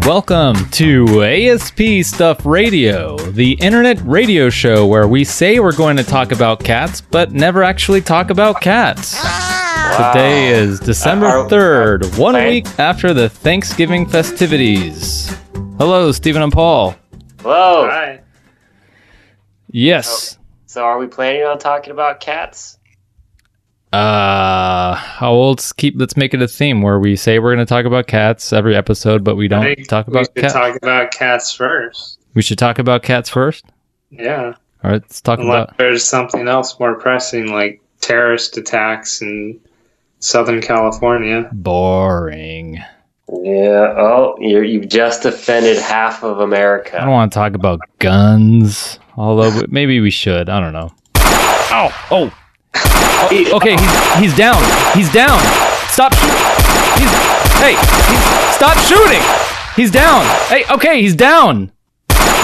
Welcome to ASP Stuff Radio, the internet radio show where we say we're going to talk about cats, but never actually talk about cats. Wow. Today is December 3rd, 1 week after the Thanksgiving festivities. Hello, Stephen and Paul. Hello. Hi. Yes. So are we planning on talking about cats? Let's make it a theme where we say we're going to talk about cats every episode, but we don't talk about cats. We should talk about cats first. We should talk about cats first? Yeah. All right, let's talk about... There's something else more pressing, like terrorist attacks in Southern California. Boring. Yeah, you've just offended half of America. I don't want to talk about guns, although maybe we should. I don't know. Oh, okay, he's down. He's down. Stop shooting. Stop shooting. He's down. Hey, okay, he's down.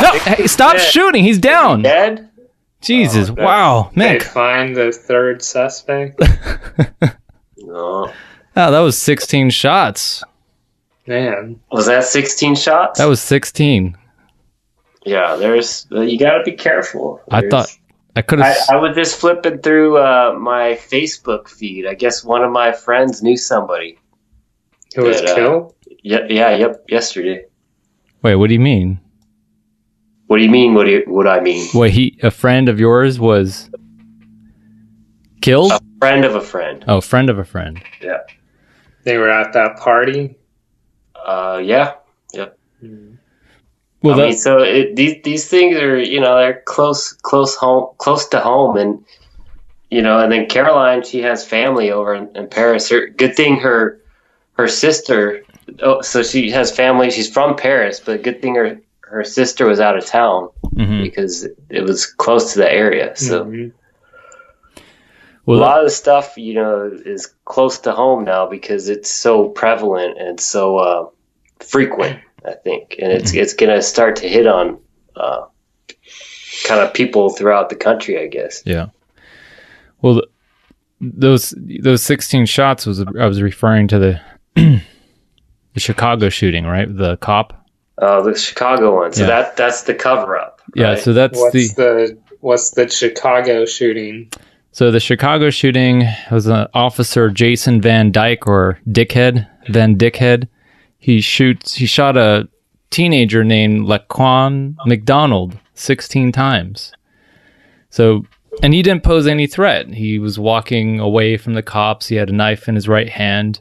No, hey, stop shooting. He's down. Is he dead? Jesus, wow, man. They find the third suspect. No. Oh, that was 16 shots. Man. Was that 16 shots? That was 16. Yeah, you got to be careful. I thought I could have... I was just flipping through my Facebook feed. I guess one of my friends knew somebody. Who was killed? Yesterday. Wait, what do you mean? What do you mean, what I mean? Wait, a friend of yours was killed? A friend of a friend. Oh, friend of a friend. Yeah. They were at that party? Yeah. Yep. Mm. Well, these things are, they're close to home, and and then Caroline, she has family over in Paris. Good thing her sister. Oh, so she has family. She's from Paris, but good thing her sister was out of town because it was close to the area. So well, a lot of the stuff is close to home now because it's so prevalent and so frequent. I think, and it's going to start to hit on kind of people throughout the country, I guess. Yeah. Well, those 16 shots I was referring to the the Chicago shooting, right? The cop. The Chicago one. So that's the cover up. Right? Yeah. So that's what's the Chicago shooting? So the Chicago shooting was an officer Jason Van Dyke or Van Dickhead. He shot a teenager named Laquan McDonald 16 times. So, and he didn't pose any threat. He was walking away from the cops. He had a knife in his right hand.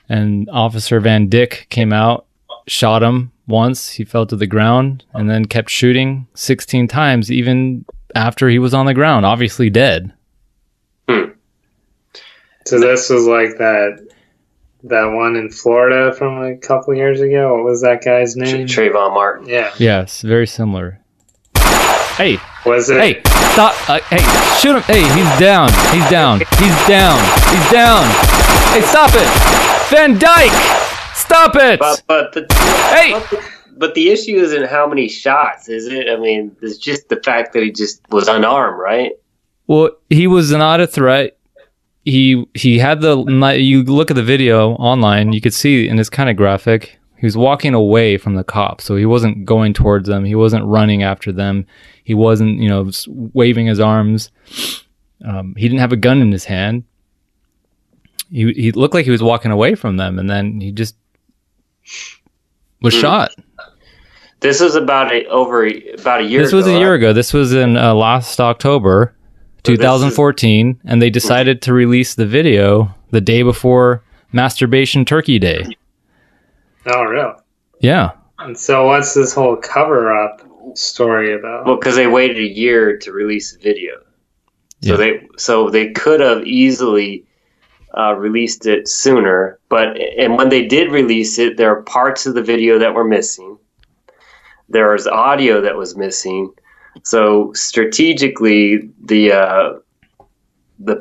And Officer Van Dyck came out, shot him once. He fell to the ground and then kept shooting 16 times, even after he was on the ground, obviously dead. So this was like that one in Florida from a couple years ago. What was that guy's name? Trayvon Martin. Yeah. Yes, very similar. Hey. Was it? Hey, stop. Hey, shoot him. Hey, he's down. He's down. He's down. He's down. Hey, stop it. Van Dyke. Stop it. But the issue isn't how many shots, is it? I mean, it's just the fact that he just was unarmed, right? Well, he was not a threat. He had you look at the video online, you could see, and it's kind of graphic. He was walking away from the cops, so he wasn't going towards them. He wasn't running after them. He wasn't, waving his arms. He didn't have a gun in his hand. He looked like he was walking away from them, and then he just was shot. This was about a year ago. This was a year ago. This was in last October. 2014, and they decided to release the video the day before Masturbation Turkey Day. Oh, really? Yeah. And so what's this whole cover-up story about? Well, because they waited a year to release the video. So they could have easily released it sooner, and when they did release it, there are parts of the video that were missing. There was audio that was missing. So strategically, the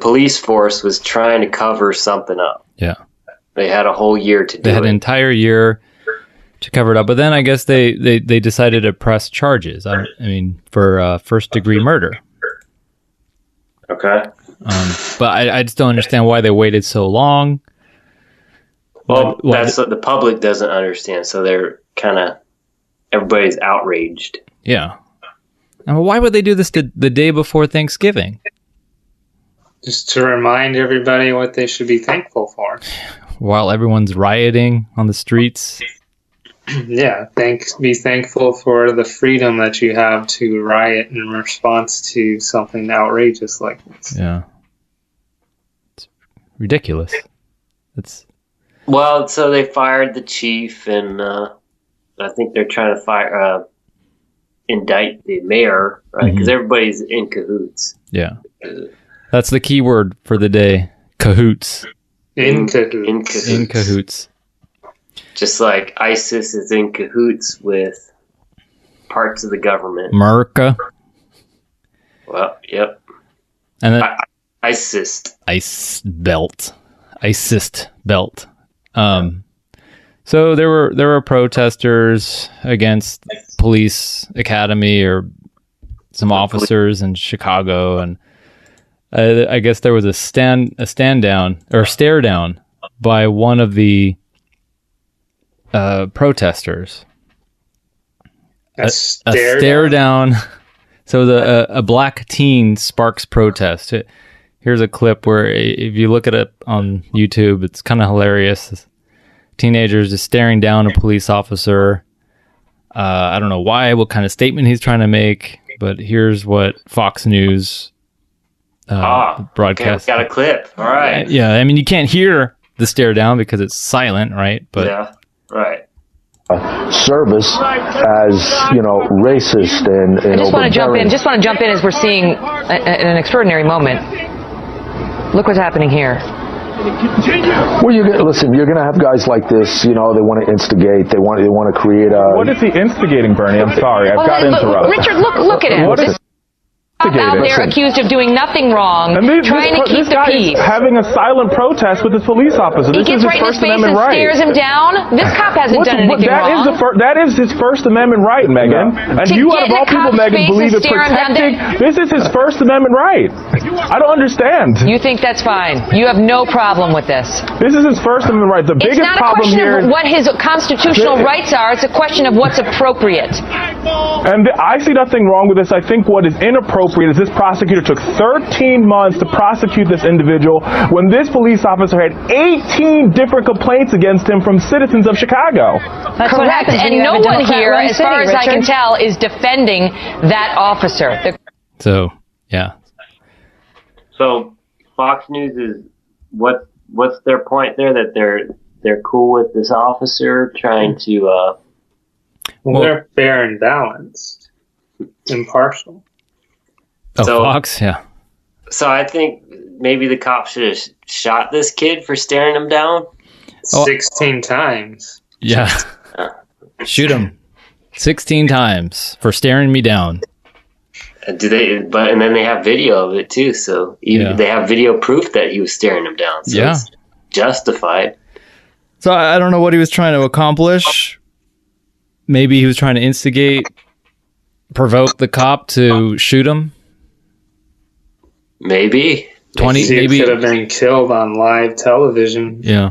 police force was trying to cover something up. Yeah, they had a whole year to do it. They had an entire year to cover it up, but then I guess they decided to press charges. I mean, for first-degree murder. Okay. But I just don't understand why they waited so long. Well, that's what the public doesn't understand. So they're kind of everybody's outraged. Yeah. And why would they do this the day before Thanksgiving? Just to remind everybody what they should be thankful for. While everyone's rioting on the streets. Yeah, be thankful for the freedom that you have to riot in response to something outrageous like this. Yeah. It's ridiculous. Well, so they fired the chief, and I think they're trying to indict the mayor, right? Because everybody's in cahoots. Yeah. That's the key word for the day. Cahoots. In cahoots. In cahoots. Just like ISIS is in cahoots with parts of the government. America. Well, yep. And then Ice Cyst. Ice Cyst belt. So there were protesters against police academy or some officers in Chicago, and I guess there was a stare down by one of the protesters. A stare down. So a black teen sparks protest. Here's a clip where if you look at it on YouTube, it's kind of hilarious. Teenagers just staring down a police officer. I don't know why, what kind of statement he's trying to make, but here's what Fox News broadcast. Okay, got a clip. All right. Yeah, I mean, you can't hear the stare down because it's silent, right? But yeah, right. Service as, racist and I just want to jump in as we're seeing an extraordinary moment. Look what's happening here. Well, you're going to have guys like this, they want to instigate, they want to create a... What is he instigating, Bernie? I'm sorry, I've got to interrupt. Richard, look at him. Out there accused of doing nothing wrong, trying to keep the peace. Having a silent protest with his police officer. He gets right in his face and stares him down. This cop hasn't done anything wrong. That is his First Amendment right, Megan. And you, out of all people, Megan, believe in protecting. This is his First Amendment right. I don't understand. You think that's fine? You have no problem with this? This is his First Amendment right. The biggest problem here. It's not a question of what his constitutional rights are. It's a question of what's appropriate. And I see nothing wrong with this. I think what is inappropriate is this prosecutor took 13 months to prosecute this individual when this police officer had 18 different complaints against him from citizens of Chicago. That's what happens. And no one here, as far as I can tell, is defending that officer. So, yeah. So Fox News is what's their point there, that they're cool with this officer trying to well, they're fair and balanced, impartial. Oh, so, Fox, yeah. So I think maybe the cop should have shot this kid for staring him down 16 times. Yeah. Shoot him 16 times for staring me down. And then they have video of it too, so they have video proof that he was staring him down. So it's justified. So I don't know what he was trying to accomplish. Maybe he was trying to instigate, provoke the cop to shoot him. Maybe. He could have been killed on live television. Yeah.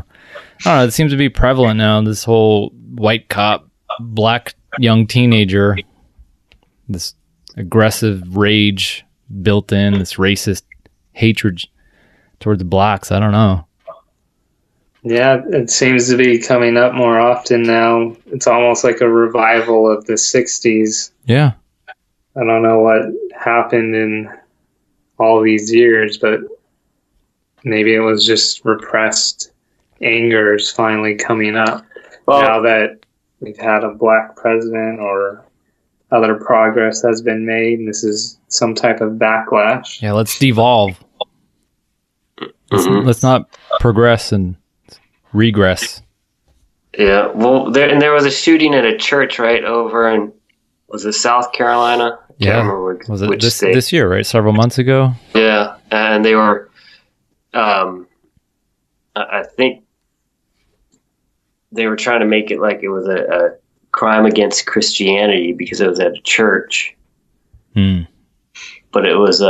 I don't know. It seems to be prevalent now, this whole white cop, black young teenager, this aggressive rage built in, this racist hatred towards blacks. I don't know. Yeah, it seems to be coming up more often now. It's almost like a revival of the 60s. Yeah. I don't know what happened in all these years, but maybe it was just repressed anger is finally coming up now that we've had a black president or other progress has been made, and this is some type of backlash. Yeah, let's devolve. Let's not progress and regress. Yeah, well, there was a shooting at a church right over in, was it South Carolina? I can't remember was it this year, right? Several months ago? Yeah, and they were, I think they were trying to make it like it was a crime against Christianity because it was at a church. But it was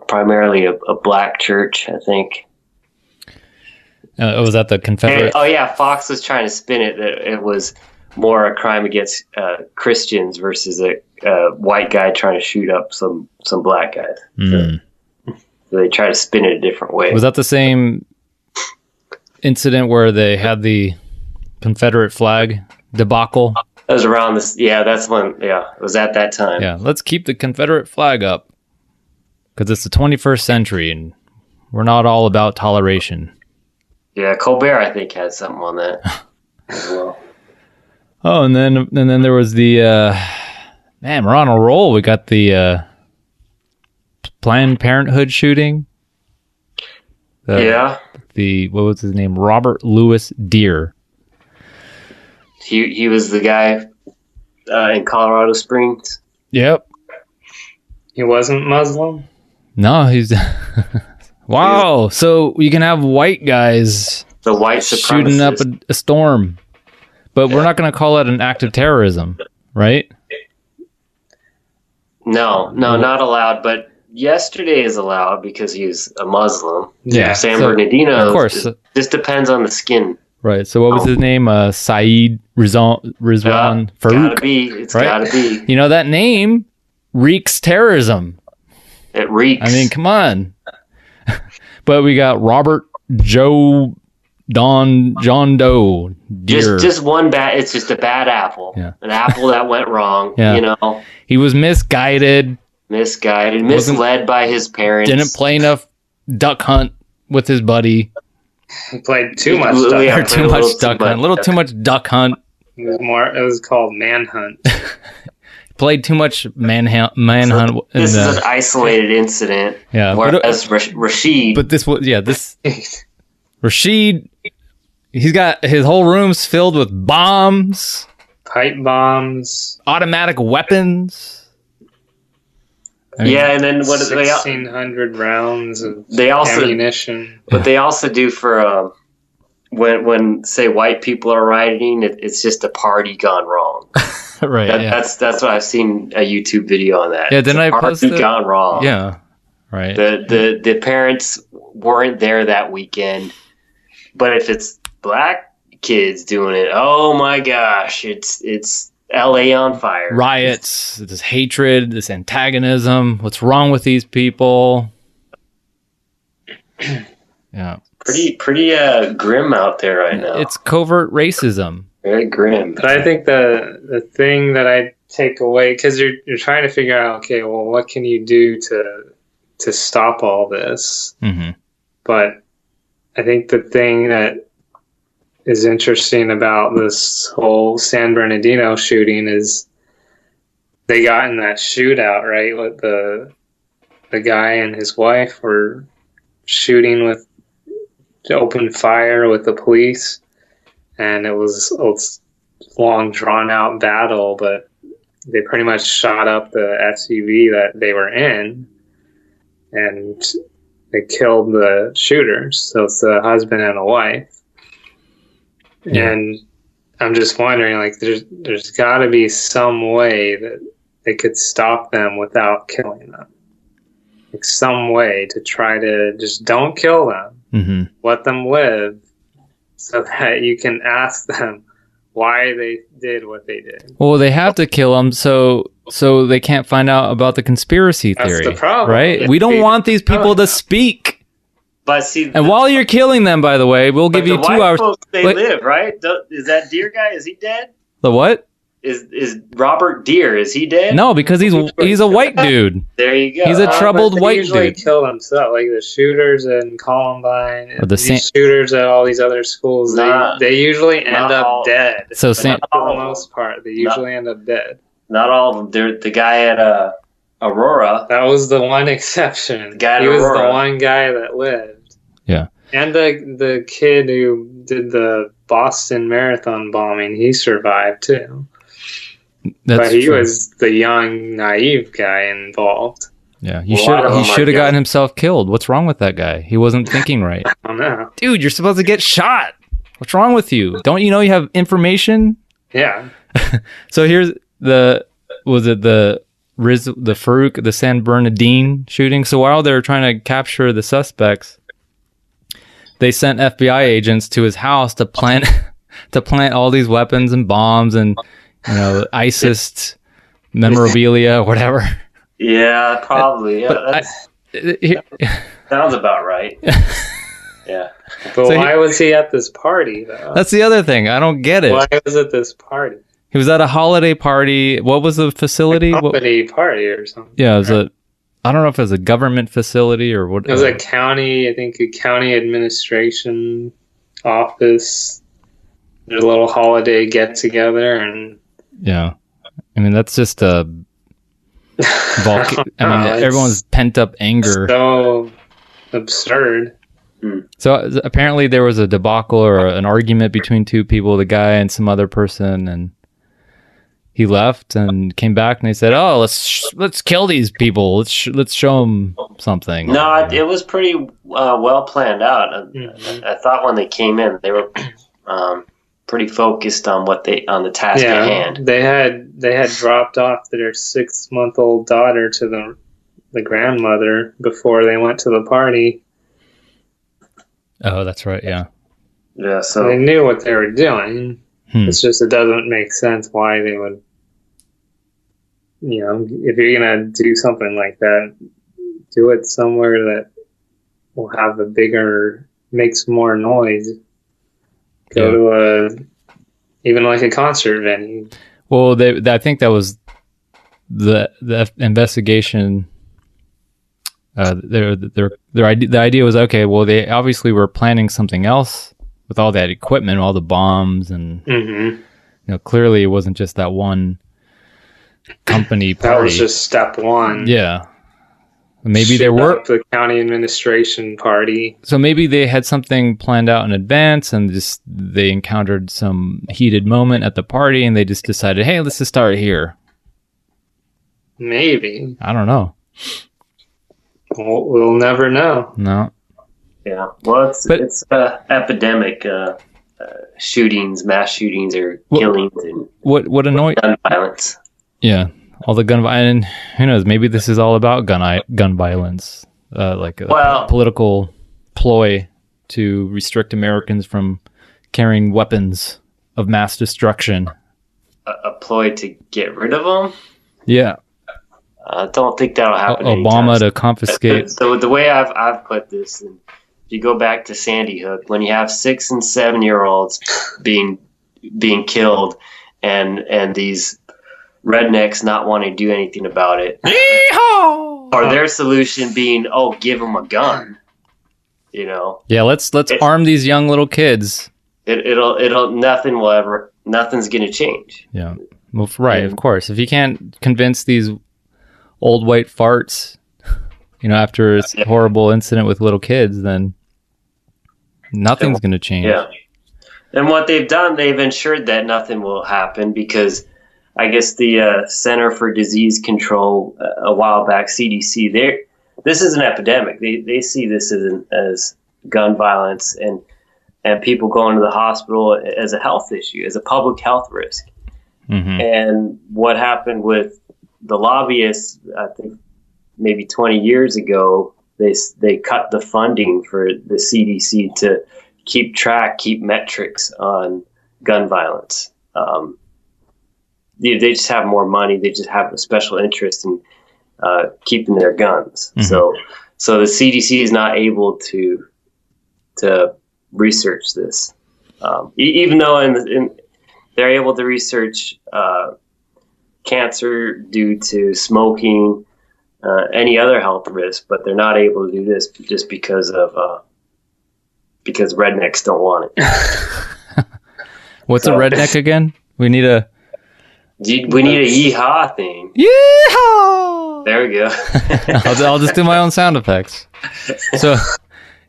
primarily a black church, I think. Was that the Confederate? Fox was trying to spin it that it was more a crime against Christians versus a white guy trying to shoot up some black guys. So they try to spin it a different way. Was that the same incident where they had the Confederate flag debacle? That was around this. Yeah, that's when. Yeah, it was at that time. Yeah, let's keep the Confederate flag up because it's the 21st century and we're not all about toleration. Yeah, Colbert, I think, had something on that as well. Oh, and then there was the man. We're on a roll. We got the Planned Parenthood shooting. Yeah. What was his name? Robert Louis Deere. He was the guy in Colorado Springs. Yep. He wasn't Muslim? No, he's. Wow. So you can have white guys the white shooting up a storm. But we're not going to call it an act of terrorism, right? No, not allowed. But yesterday is allowed because he's a Muslim. Yeah. San Bernardino. Of course. Just depends on the skin. Right. So what was his name? Saeed Rizwan Farouk. It's gotta be. You know, that name reeks terrorism. It reeks. I mean, come on. But we got Robert John Doe Deere. Just one bad. It's just a bad apple. Yeah. An apple that went wrong. Yeah. You know. He was misled by his parents. Didn't play enough duck hunt with his buddy. He played too much duck Yeah, hunt. Too much duck hunt. A little too much duck hunt. It was called manhunt. Played too much manhunt. This is an isolated incident. Yeah. Whereas Rashid. But this was this Rashid. He's got his whole room's filled with bombs, pipe bombs, automatic weapons. And then what? 1,600 rounds of ammunition. But they also do for when say white people are rioting, it's just a party gone wrong. Right. That's what I've seen a YouTube video on that. Yeah. Then I posted party gone wrong. Yeah. Right. The parents weren't there that weekend, but if it's black kids doing it, oh my gosh, it's LA on fire. Riots, this hatred, this antagonism. What's wrong with these people? Yeah. Pretty grim out there right now. It's covert racism. Very grim. But I think the thing that I take away, because you're trying to figure out, okay, well, what can you do to stop all this? Mm-hmm. But I think the thing that is interesting about this whole San Bernardino shooting is they got in that shootout, right? With the guy and his wife were shooting with open fire with the police, and it was a long drawn out battle, but they pretty much shot up the SUV that they were in and they killed the shooters. So it's a husband and a wife. Yeah. And I'm just wondering, like, there's got to be some way that they could stop them without killing them. Like some way to try to just don't kill them, let them live, so that you can ask them why they did what they did. Well, they have to kill them so they can't find out about the conspiracy theory. That's the problem, right? We don't want these people to speak. But see, and while you're killing them, by the way, we'll give you 2 hours. They live, right? Is that Deere guy? Is he dead? The what? Is Robert Deere? Is he dead? No, because he's a white dude. There you go. He's a troubled white dude. They usually kill themselves, like the shooters in Columbine, and the shooters at all these other schools. They usually end up dead. So for the most part, they usually end up dead. Not all of them. The guy at Aurora. That was the one exception. He was the one guy that lived. Yeah. And the kid who did the Boston Marathon bombing, he survived too. But he was the young, naive guy involved. Yeah, he should have gotten himself killed. What's wrong with that guy? He wasn't thinking right. I don't know. Dude, you're supposed to get shot. What's wrong with you? Don't you know you have information? Yeah. So here's the Farouk, the San Bernardino shooting. So while they were trying to capture the suspects, they sent FBI agents to his house to plant to plant all these weapons and bombs and, Ice Cyst memorabilia, whatever. Yeah, probably. Yeah, sounds about right. Yeah. But why was he at this party, though? That's the other thing. I don't get it. Why was it this party? He was at a holiday party. What was the facility? A company party or something. Yeah, it was I don't know if it was a government facility or what. It was a county administration office. Their little holiday get together, and yeah, I mean that's just a. Everyone's pent up anger. So absurd. So apparently there was a debacle or an argument between two people, the guy and some other person, and he left and came back and they said, "Oh, let's kill these people. Let's show them something." No, it was pretty well planned out. I thought when they came in, they were pretty focused on the task at hand. They had dropped off their 6-month-old daughter to the grandmother before they went to the party. Oh, that's right. Yeah. Yeah. So they knew what they were doing. It's just it doesn't make sense why they would. If you're gonna do something like that, do it somewhere that will have makes more noise. Go to even like a concert venue. Well, I think that was the investigation. The idea was, okay, well, they obviously were planning something else with all that equipment, all the bombs, and clearly it wasn't just that one company party. That was just step one. Yeah. Maybe there were the county administration party. So maybe they had something planned out in advance and just they encountered some heated moment at the party and they just decided, hey, let's just start here. Maybe. I don't know. We'll never know. No. Yeah. Well, it's epidemic. Shootings, mass shootings, or killings, and what annoyed gun violence. Yeah. All the gun violence. Who knows? Maybe this is all about gun violence, like a political ploy to restrict Americans from carrying weapons of mass destruction. A ploy to get rid of them? Yeah. I don't think that'll happen. Obama to confiscate. So the way I've put this, if you go back to Sandy Hook, when you have 6 and 7 year olds being killed, and these rednecks not wanting to do anything about it, or their solution being, give them a gun, Yeah, let's arm these young little kids. Nothing's gonna change. Yeah, well, right, of course. If you can't convince these old white farts, after this horrible incident with little kids, then nothing's gonna change. Yeah, and what they've done, they've ensured that nothing will happen because I guess the Center for Disease Control a while back, CDC, this is an epidemic. They see this as gun violence and people going to the hospital as a health issue, as a public health risk. Mm-hmm. And what happened with the lobbyists, I think maybe 20 years ago, they cut the funding for the CDC to keep metrics on gun violence. They just have more money. They just have a special interest in keeping their guns. Mm-hmm. So the CDC is not able to research this, even though they're able to research cancer due to smoking, any other health risk, but they're not able to do this just because rednecks don't want it. What's a redneck again? We need a yeehaw thing. Yeehaw! There we go. I'll just do my own sound effects. So,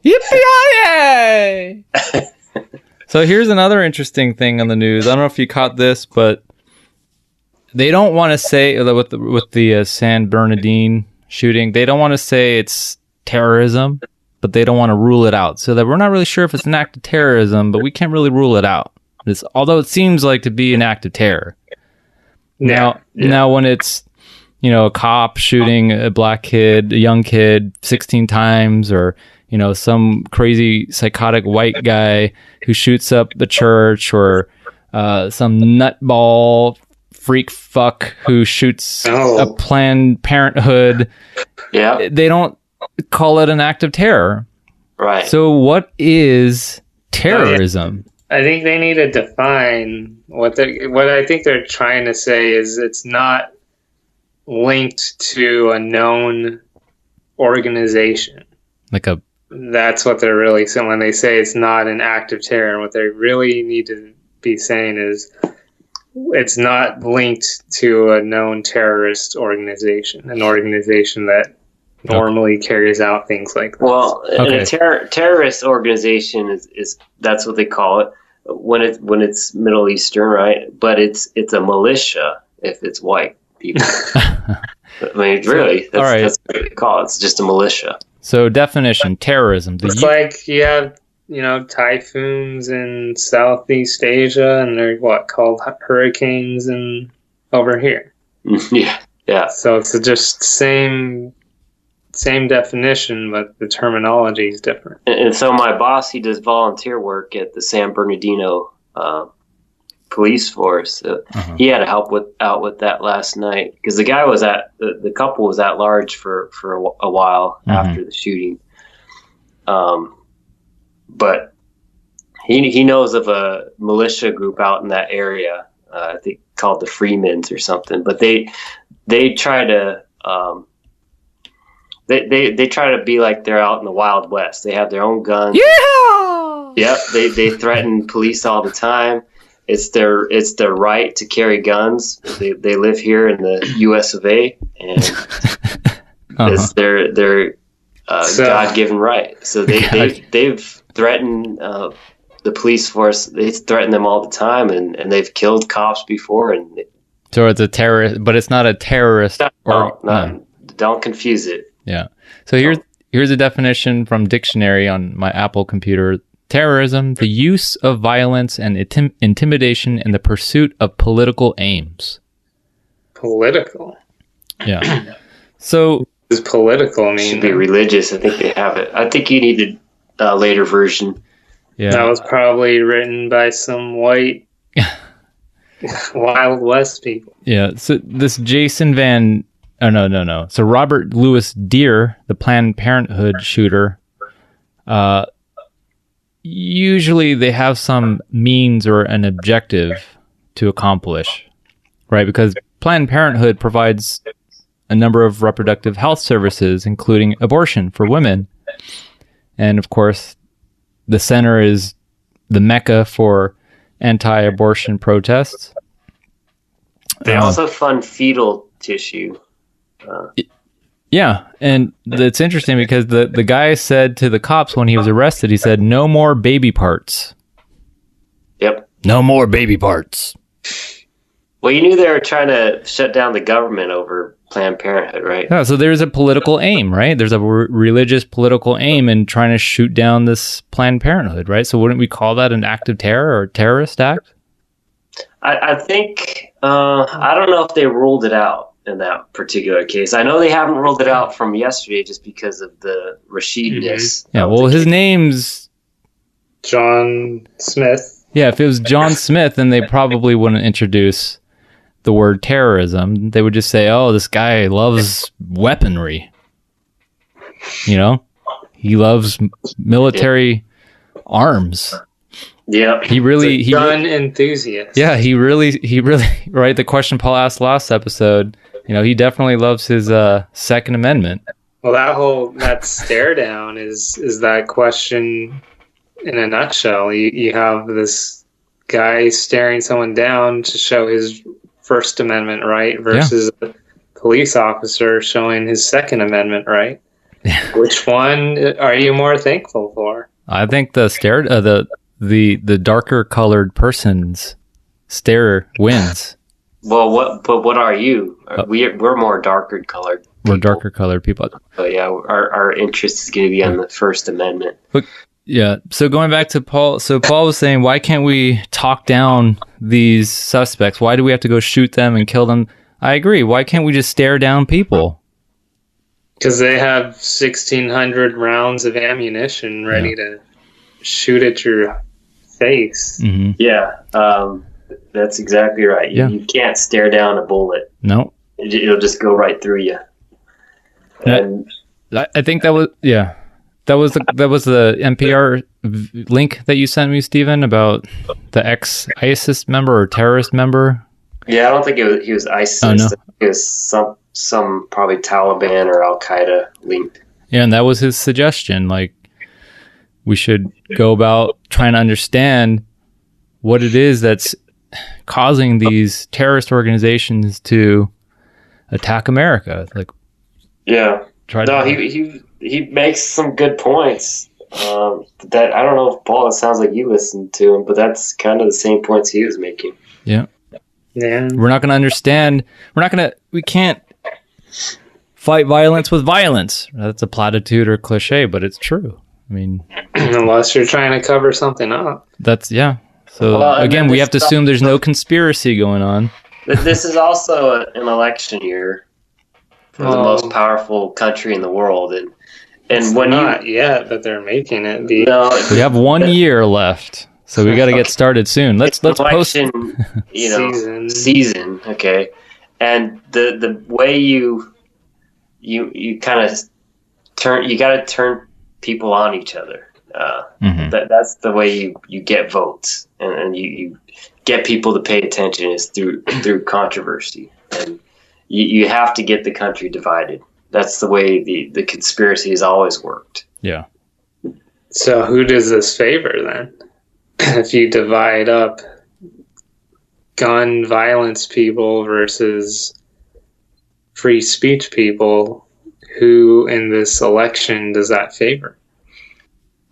yippee-yay! So here's another interesting thing on the news. I don't know if you caught this, but they don't want to say with the San Bernardino shooting. They don't want to say it's terrorism, but they don't want to rule it out. So that we're not really sure if it's an act of terrorism, but we can't really rule it out. Although it seems like to be an act of terror. Now when it's a cop shooting a black kid, a young kid, 16 times, or some crazy psychotic white guy who shoots up the church, or some nutball freak fuck who shoots a Planned Parenthood. Yeah. They don't call it an act of terror. Right. So what is terrorism? I think they need to define what I think they're trying to say is it's not linked to a known organization. That's what they're really saying when they say it's not an act of terror. What they really need to be saying is it's not linked to a known terrorist organization, an organization that normally carries out things like this. Well, a terrorist organization is that's what they call it when it's Middle Eastern, right? But it's a militia if it's white people. I mean, really, that's what they call it. It's just a militia. So definition, terrorism. It's like you have, typhoons in Southeast Asia, and they're called hurricanes and over here. Yeah. So it's just same definition, but the terminology is different. And so my boss, he does volunteer work at the San Bernardino police force. He had to help out with that last night because the guy was the couple was at large for a while after the shooting. But he knows of a militia group out in that area, I think called the Freemans or something. But they try to they try to be like they're out in the Wild West. They have their own guns. Yeah. Yep. They threaten police all the time. It's their right to carry guns. They live here in the U.S. of A. And it's their God-given right. So they've threatened the police force. They threaten them all the time, and they've killed cops before. And so it's a terrorist, but it's not a terrorist. Don't confuse it. Yeah. So here's a definition from dictionary on my Apple computer. Terrorism, the use of violence and intimidation in the pursuit of political aims. Political? Yeah. So... Does political mean... Should be religious. I think they have it. I think you need the later version. Yeah. That was probably written by some white Wild West people. Yeah. So this Jason Van... Oh, no. So Robert Louis Deere, the Planned Parenthood shooter... usually they have some means or an objective to accomplish, right? Because Planned Parenthood provides a number of reproductive health services, including abortion for women. And of course, the center is the mecca for anti-abortion protests. They also fund fetal tissue. Yeah, and it's interesting because the guy said to the cops when he was arrested, he said, "No more baby parts." Yep. No more baby parts. Well, you knew they were trying to shut down the government over Planned Parenthood, right? Yeah, so there's a political aim, right? There's a religious political aim in trying to shoot down this Planned Parenthood, right? So wouldn't we call that an act of terror or a terrorist act? I think, I don't know if they ruled it out in that particular case. I know they haven't ruled it out from yesterday just because of the Rashid-ness. Yeah, well, his name's John Smith. Yeah, if it was John Smith, then they probably wouldn't introduce the word terrorism. They would just say, "Oh, this guy loves weaponry. He loves military arms." Yeah, he gun enthusiast. Yeah, he really. Right. The question Paul asked last episode. He definitely loves his Second Amendment. Well, that stare down is that question in a nutshell. You have this guy staring someone down to show his First Amendment right versus a police officer showing his Second Amendment right. Which one are you more thankful for? I think the darker colored person's stare wins. Well, what are you? We're more darker colored. We're darker colored people. But yeah, our interest is going to be on the First Amendment. But yeah. So going back to Paul. So Paul was saying, why can't we talk down these suspects? Why do we have to go shoot them and kill them? I agree. Why can't we just stare down people? Because they have 1,600 rounds of ammunition ready to shoot at your face. Mm-hmm. Yeah, that's exactly right. You can't stare down a bullet. No. It'll just go right through you. And I think that was that was the NPR link that you sent me, Stephen, about the ex-ISIS member or terrorist member. Yeah, I don't think he was ISIS. Oh, no. It was some probably Taliban or Al Qaeda linked. Yeah, and that was his suggestion. Like, we should go about trying to understand what it is that's causing these terrorist organizations to attack America. Like, he makes some good points. That I don't know if Paul. It sounds like you listened to him, but that's kind of the same points he was making. Yeah. Yeah. We're not going to understand. We can't fight violence with violence. That's a platitude or cliche, but it's true. I mean, unless you're trying to cover something up. So again, we have to assume there's no conspiracy going on. This is also an election year for the most powerful country in the world, and when not yet, but they're making it be. No, we have 1 year left. So we got to get started soon. Let's election, post season. Okay, and the way you kind of you got to turn people on each other. That's the way you get votes, and you get people to pay attention is through controversy, and you have to get the country divided. That's the way the conspiracy has always worked. Yeah. So who does this favor then? If you divide up gun violence people versus free speech people, who in this election does that favor?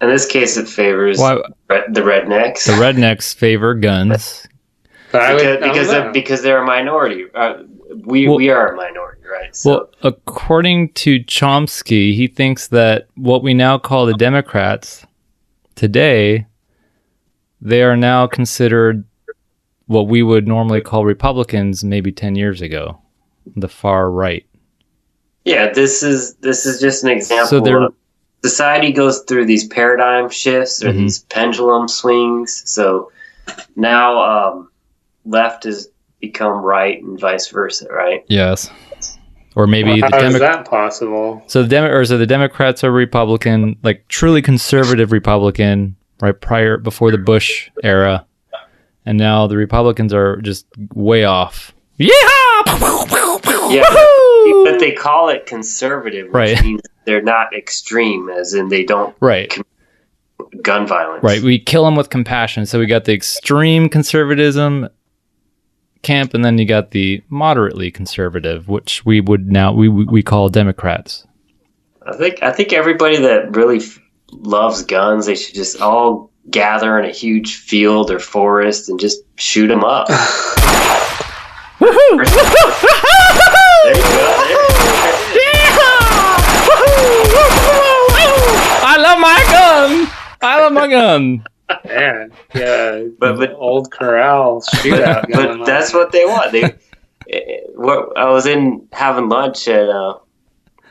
In this case, it favors the rednecks. The rednecks favor guns. Because they're a minority. We are a minority, right? So. Well, according to Chomsky, he thinks that what we now call the Democrats today, they are now considered what we would normally call Republicans maybe 10 years ago, the far right. Yeah, this is just an example of society goes through these paradigm shifts or these pendulum swings. So now left has become right and vice versa, right? Yes. Or maybe how is that possible? So the Democrats are Republican, like truly conservative Republican, right before the Bush era, and now the Republicans are just way off. Yeah, but they call it conservative, which means they're not extreme, as in they don't gun violence. Right, we kill them with compassion. So we got the extreme conservatism camp, and then you got the moderately conservative, which we would now we call Democrats. I think everybody that really loves guns, they should just all gather in a huge field or forest and just shoot them up. Woohoo! There you go. I love my gun. Yeah, but old corral shootout. But that's what they want. I was having lunch at a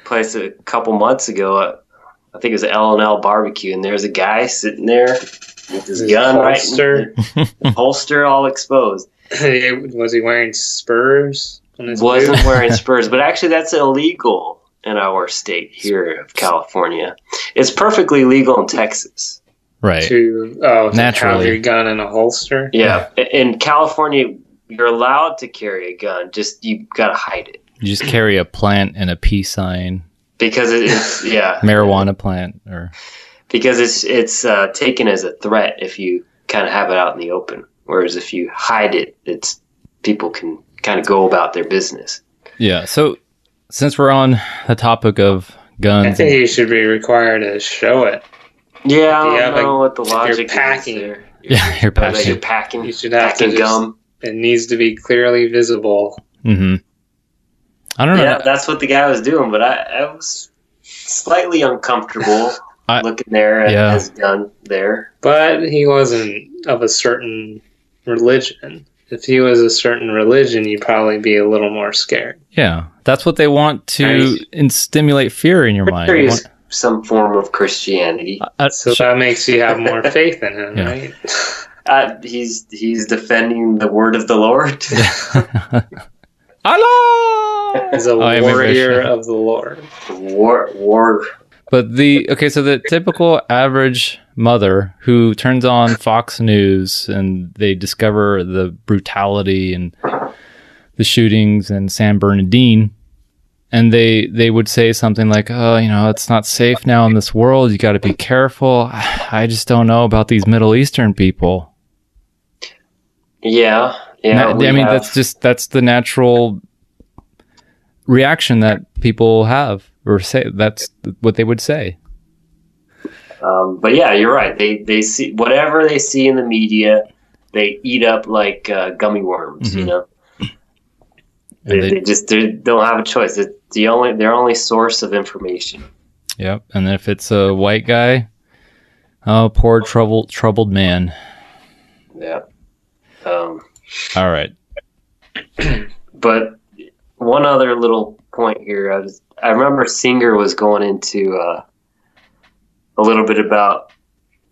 place a couple months ago. I think it was an L&L barbecue, and there's a guy sitting there with his gun holster. Holster all exposed. Was he wearing spurs? Wasn't wearing spurs, but actually that's illegal in our state here of California. It's perfectly legal in Texas. Right. To have your gun in a holster? Yeah. In California, you're allowed to carry a gun, just you got to hide it. You just carry a plant and a peace sign. Because it's marijuana plant, or because it's taken as a threat if you kind of have it out in the open. Whereas if you hide it, it's people can kind of go about their business. Yeah. So since we're on the topic of guns, I think you should be required to show it. Yeah, I don't know what the logic is there. You're packing. You're packing. You should have to gum. It needs to be clearly visible. Mm-hmm. I don't know. Yeah, that's what the guy was doing, but I was slightly uncomfortable looking there at his gun there. But he wasn't of a certain religion. if he was a certain religion, you'd probably be a little more scared. Yeah, that's what they want to stimulate fear in your mind. There is some form of Christianity. So that makes you have more faith in him, right? He's defending the word of the Lord. Allah! He's a warrior of the Lord. War. But so the typical average mother who turns on Fox News and they discover the brutality and the shootings in San Bernardino, and they would say something like, oh, it's not safe now in this world. You got to be careful. I just don't know about these Middle Eastern people. Yeah. That's the natural reaction that people have or say. That's what they would say. But yeah, you're right. They see whatever they see in the media, they eat up like gummy worms. Mm-hmm. They don't have a choice. It's their only source of information. Yep. And if it's a white guy, oh, poor troubled man. Yeah. All right. But one other little point here, I remember Singer was going into a little bit about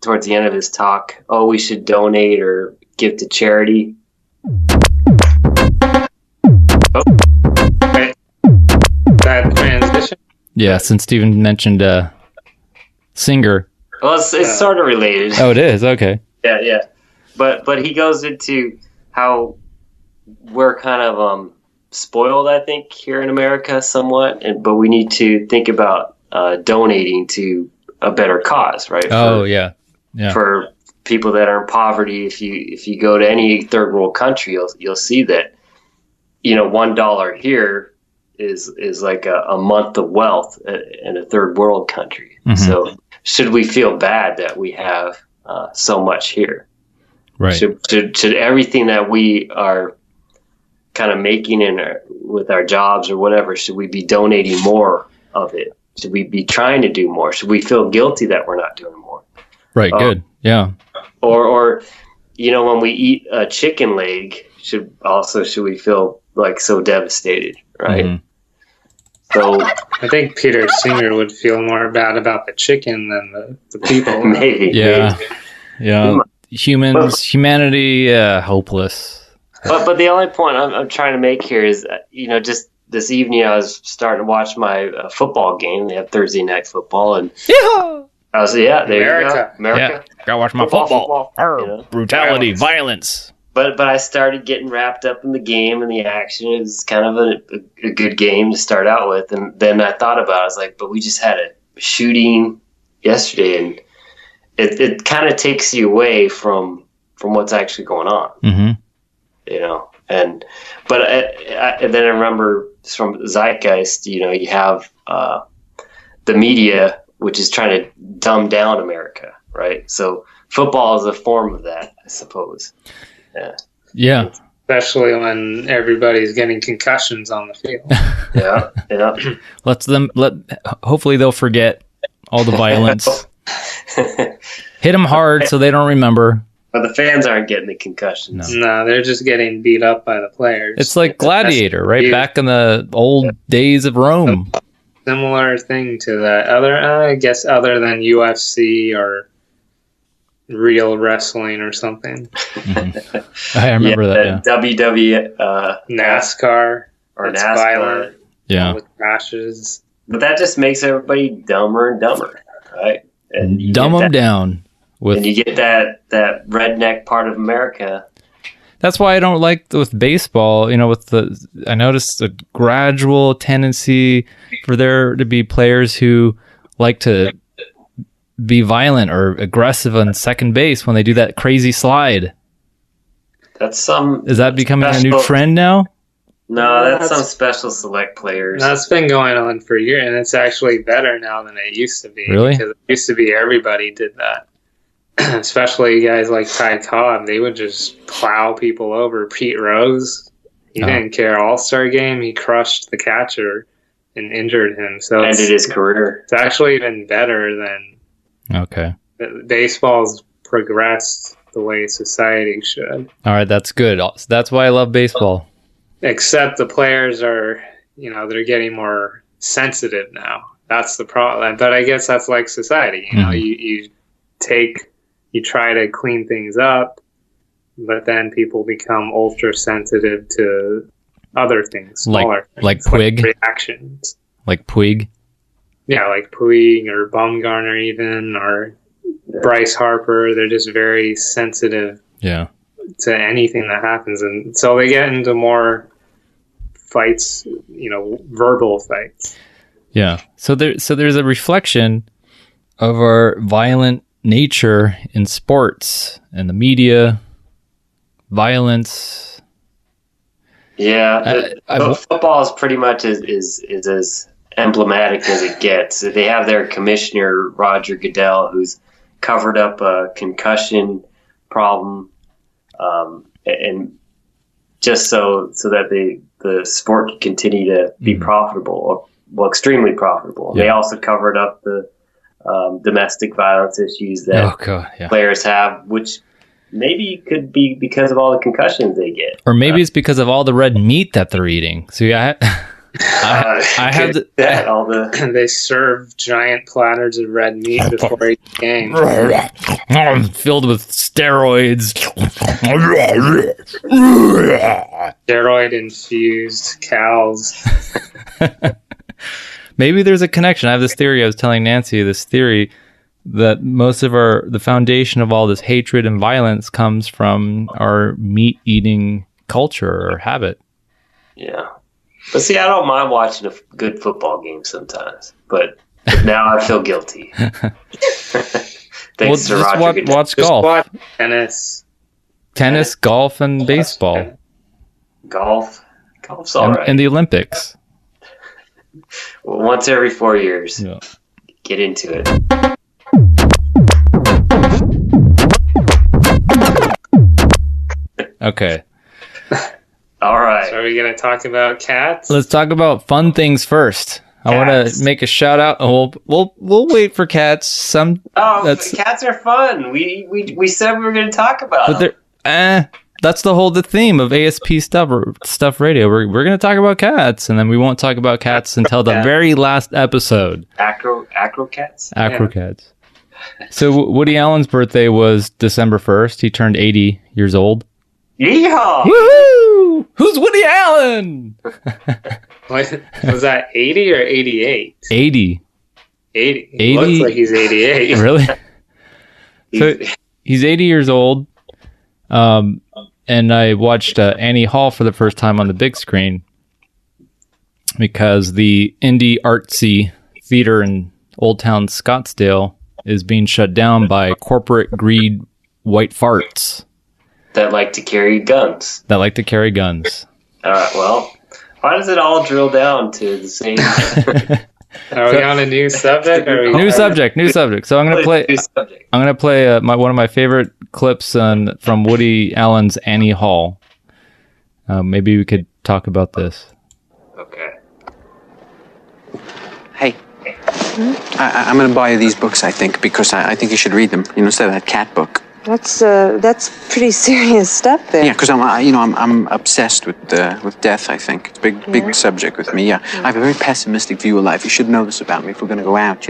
towards the end of his talk. Oh, we should donate or give to charity. Oh, okay. That transition. Yeah, since Steven mentioned Singer. Well, it's sort of related. Oh, it is? Okay. Yeah. But he goes into how we're kind of spoiled, I think, here in America somewhat, but we need to think about donating to a better cause, right? Yeah. For people that are in poverty, if you go to any third world country, you'll see that $1 here is like a month of wealth in a third world country. Mm-hmm. So should we feel bad that we have so much here? Right. Should everything that we are kind of making with our jobs or whatever, should we be donating more of it? Should we be trying to do more? Should we feel guilty that we're not doing more? Right. Good. Yeah. Or when we eat a chicken leg, should we feel like so devastated, right? Mm-hmm. So I think Peter Singer would feel more bad about the chicken than the people. Maybe. Yeah. Yeah. Humanity, hopeless. But the only point I'm trying to make here is, just this evening I was starting to watch my football game. They have Thursday night football, and I was there America. You go, America. Yeah. Gotta watch my football. Brutality, violence. But I started getting wrapped up in the game and the action. It was kind of a good game to start out with, and then I thought about it. I was like, but we just had a shooting yesterday, and it kind of takes you away from what's actually going on. Mm-hmm. But then I remember from Zeitgeist, you have the media, which is trying to dumb down America, right? So football is a form of that, I suppose. Yeah. Especially when everybody's getting concussions on the field. Yeah. Hopefully they'll forget all the violence. Hit them hard so they don't remember. But the fans aren't getting the concussions. No, they're just getting beat up by the players. It's like Gladiator, right? Back in the old days of Rome. Similar thing to that. Other than UFC or real wrestling or something. Mm-hmm. I remember that. WWE, NASCAR or NASCAR. Violent, yeah, with crashes. But that just makes everybody dumber and dumber, right? And dumb them down. And you get that redneck part of America. That's why I don't like with baseball. I noticed a gradual tendency for there to be players who like to be violent or aggressive on second base when they do that crazy slide. Is that becoming a new trend now? No, that's some special select players. That's been going on for years, and it's actually better now than it used to be. Really? Because it used to be everybody did that. Especially guys like Ty Cobb, they would just plow people over. Pete Rose, he didn't care. All-Star game, he crushed the catcher and injured him. So ended his career. It's actually even better than. Okay. Baseball's progressed the way society should. All right, that's good. That's why I love baseball. Except the players are, they're getting more sensitive now. That's the problem. But I guess that's like society. You try to clean things up, but then people become ultra sensitive to other things, smaller things, like Puig reactions, like Puig. Yeah, like Puig or Bumgarner even, or Bryce Harper. They're just very sensitive. Yeah. To anything that happens, and so they get into more fights, verbal fights. Yeah. So there's a reflection of our violent nature in sports and the media, violence. Yeah, football is pretty much is as emblematic as it gets. They have their commissioner Roger Goodell, who's covered up a concussion problem, and just so that the sport can continue to be profitable, well, extremely profitable. Yeah. They also covered up the domestic violence issues that players have, which maybe could be because of all the concussions they get. Or maybe it's because of all the red meat that they're eating. So yeah, I have they serve giant platters of red meat before each game. Filled with steroids. Steroid-infused cows. Maybe there's a connection. I have this theory. I was telling Nancy this theory that most of the foundation of all this hatred and violence comes from our meat-eating culture or habit. Yeah. But see, I don't mind watching a good football game sometimes, but now I feel guilty. Thanks to Roger. Watch golf. Watch tennis, golf, and baseball. Golf's all right. And the Olympics. Well, once every 4 years. Yeah. Get into it. Okay. All right. So are we going to talk about cats? Let's talk about fun things first. I want to make a shout out. We'll wait for cats. Cats are fun. We said we were going to talk about them. That's the theme of ASP stuff radio. We're going to talk about cats, and then we won't talk about cats until the very last episode. Acro cats. Acro cats. So Woody Allen's birthday was December 1st. He turned 80 years old. Yeehaw! Woohoo! Who's Woody Allen? What, was that 80 or 88? 80. 80. He looks like he's 88. Really? So he's 80 years old. And I watched Annie Hall for the first time on the big screen because the indie artsy theater in Old Town Scottsdale is being shut down by corporate greed white farts. That like to carry guns. Well, why does it all drill down to the same? Are we on a new subject? New subject. So I'm gonna play one of my favorite clips from Woody Allen's Annie Hall. Maybe we could talk about this. Okay. Hey, I'm gonna buy you these books. I think because I think you should read them. Instead of that cat book. That's pretty serious stuff there. Yeah, because I'm obsessed with death. I think it's a big subject with me. Yeah, I have a very pessimistic view of life. You should know this about me if we're going to go out.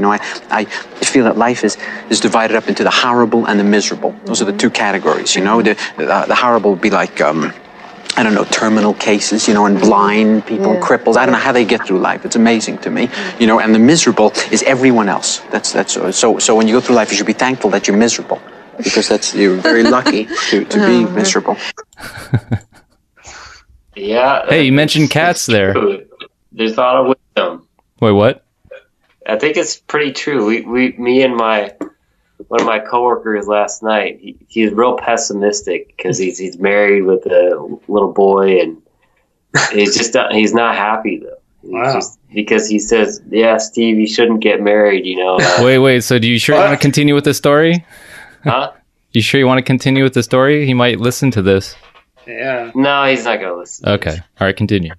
I feel that life is divided up into the horrible and the miserable. Those are the two categories. The horrible would be like terminal cases, and blind people, cripples. I don't know how they get through life. It's amazing to me, And the miserable is everyone else. That's so when you go through life, you should be thankful that you're miserable. Because you're very lucky to be miserable. Yeah. Hey, you mentioned cats there. There's a lot of wisdom. Wait, what? I think it's pretty true. Me and one of my coworkers last night. He's real pessimistic because he's married with a little boy, and he's not happy though. Wow. Because he says, "Yeah, Steve, you shouldn't get married." Wait. So, do you sure you want to continue with the story? Huh? You sure you want to continue with the story? He might listen to this. Yeah. No, he's not going to listen. Okay. All right, continue.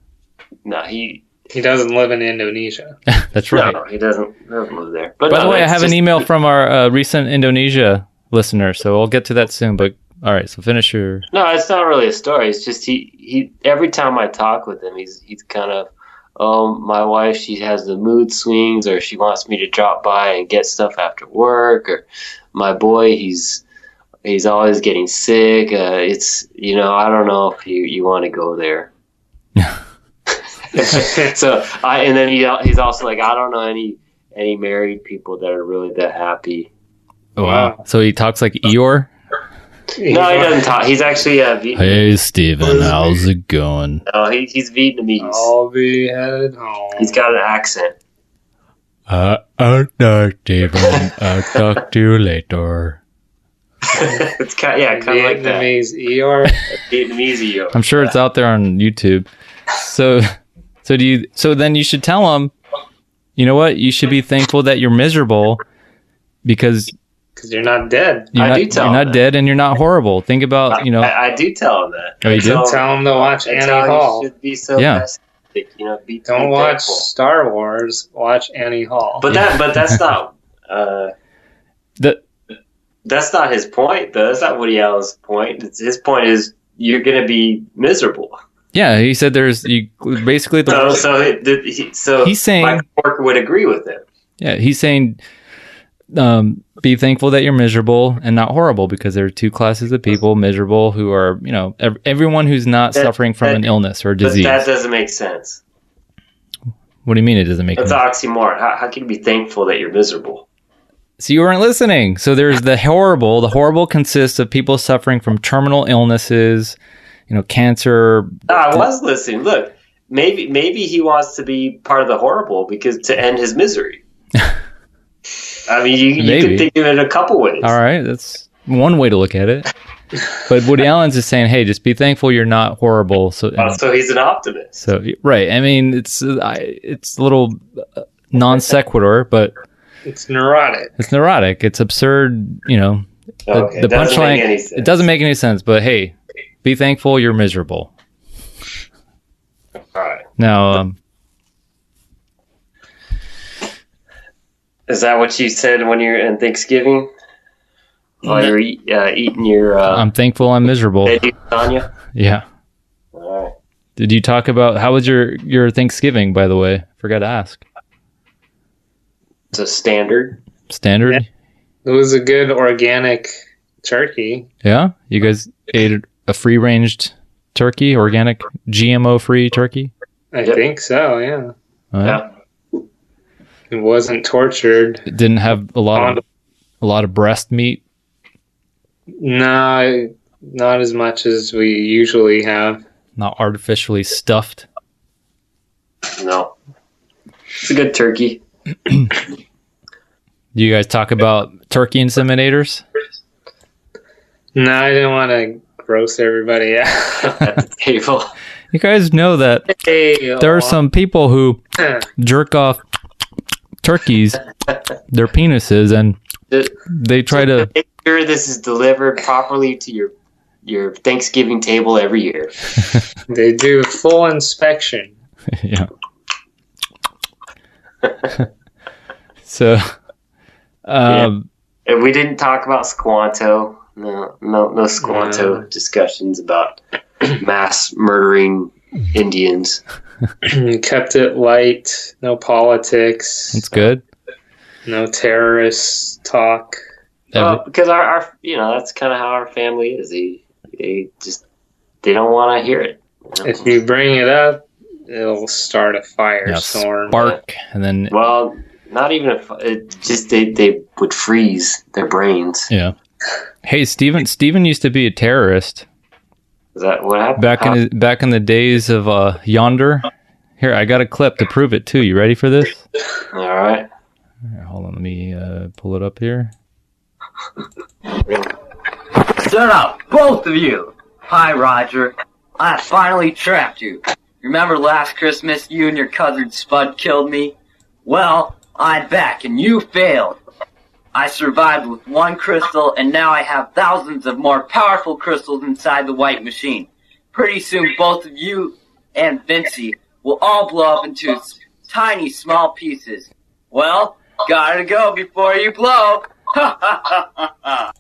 No, he doesn't live in Indonesia. That's right. No, he doesn't live there. But by the way, I have an email from our recent Indonesia listener, so I'll get to that soon. But All right, so finish your... No, it's not really a story. It's just he every time I talk with him, he's kind of, oh, my wife, she has the mood swings, or she wants me to drop by and get stuff after work, or my boy, he's always getting sick. It's, I don't know if you want to go there. And then he's also like, I don't know any married people that are really that happy. Oh, wow. So he talks like Eeyore? No, he doesn't talk. He's actually Vietnamese. Hey, Steven, how's it going? No, he's Vietnamese. I'll be headed home. He's got an accent. I'll talk, Steven. I'll talk to you later. It's kind of like that. Vietnamese Eeyore. Vietnamese Eeyore. I'm sure it's out there on YouTube. So then you should tell him, you know what? You should be thankful that you're miserable because you're not dead. You're not dead, and you're not horrible. Think about, I do tell him that. Oh, you do? Tell him to watch Annie Hall. You should be so pessimistic, Don't watch Star Wars. Watch Annie Hall. But that's not. That's not his point, though. That's not Woody Allen's point. His point is you're going to be miserable. Yeah, he said basically the. So he's saying Michael Porter would agree with him. Yeah, he's saying. Be thankful that you're miserable and not horrible, because there are two classes of people: miserable, who are, everyone who's not suffering from an illness or disease. But that doesn't make sense. What do you mean it doesn't make sense? That's oxymoron. How can you be thankful that you're miserable? So you weren't listening. So there's the horrible. The horrible consists of people suffering from terminal illnesses, cancer. I was listening. Look, maybe he wants to be part of the horrible because to end his misery. I mean, you can think of it in a couple ways. All right, that's one way to look at it. But Woody Allen's just saying, hey, just be thankful you're not horrible. So he's an optimist. So right, I mean, it's a little non sequitur, but it's neurotic. It's neurotic. It's absurd. The punchline. It doesn't make any sense. But hey, be thankful you're miserable. All right. Now. Is that what you said when you're in Thanksgiving? While you're eating your... I'm thankful I'm miserable. Lasagna? Yeah. All right. Did you talk about... How was your Thanksgiving, by the way? Forgot to ask. It's a standard. Standard? Yeah. It was a good organic turkey. Yeah? You guys ate a free-ranged turkey? Organic, GMO-free turkey? I think so, yeah. Yeah. It wasn't tortured. It didn't have a lot of breast meat. No, not as much as we usually have. Not artificially stuffed. No, it's a good turkey. Do you guys talk about turkey inseminators? No, I didn't want to gross everybody out at the table. You guys know that there are some people who jerk off turkeys, their penises, and they try to make sure this is delivered properly to your Thanksgiving table every year. They do a full inspection. Yeah. So, and we didn't talk about Squanto. No Squanto discussions about mass murdering Indians. Kept it light. No politics. That's good. No terrorist talk. Because our that's kind of how our family is. They don't want to hear it. If you bring it up, it'll start a firestorm. Spark, and then not even they would freeze their brains. Yeah. Hey, Steven used to be a terrorist. Is that what happened? Back in the days of Yonder. Here, I got a clip to prove it too. You ready for this? All right. Hold on, let me pull it up here. Shut up, both of you! Hi, Roger. I finally trapped you. Remember last Christmas you and your cousin Spud killed me? Well, I'm back and you failed. I survived with one crystal, and now I have thousands of more powerful crystals inside the white machine. Pretty soon both of you and Vinci will all blow up into tiny, small pieces. Well, gotta go before you blow. Ha ha ha ha ha.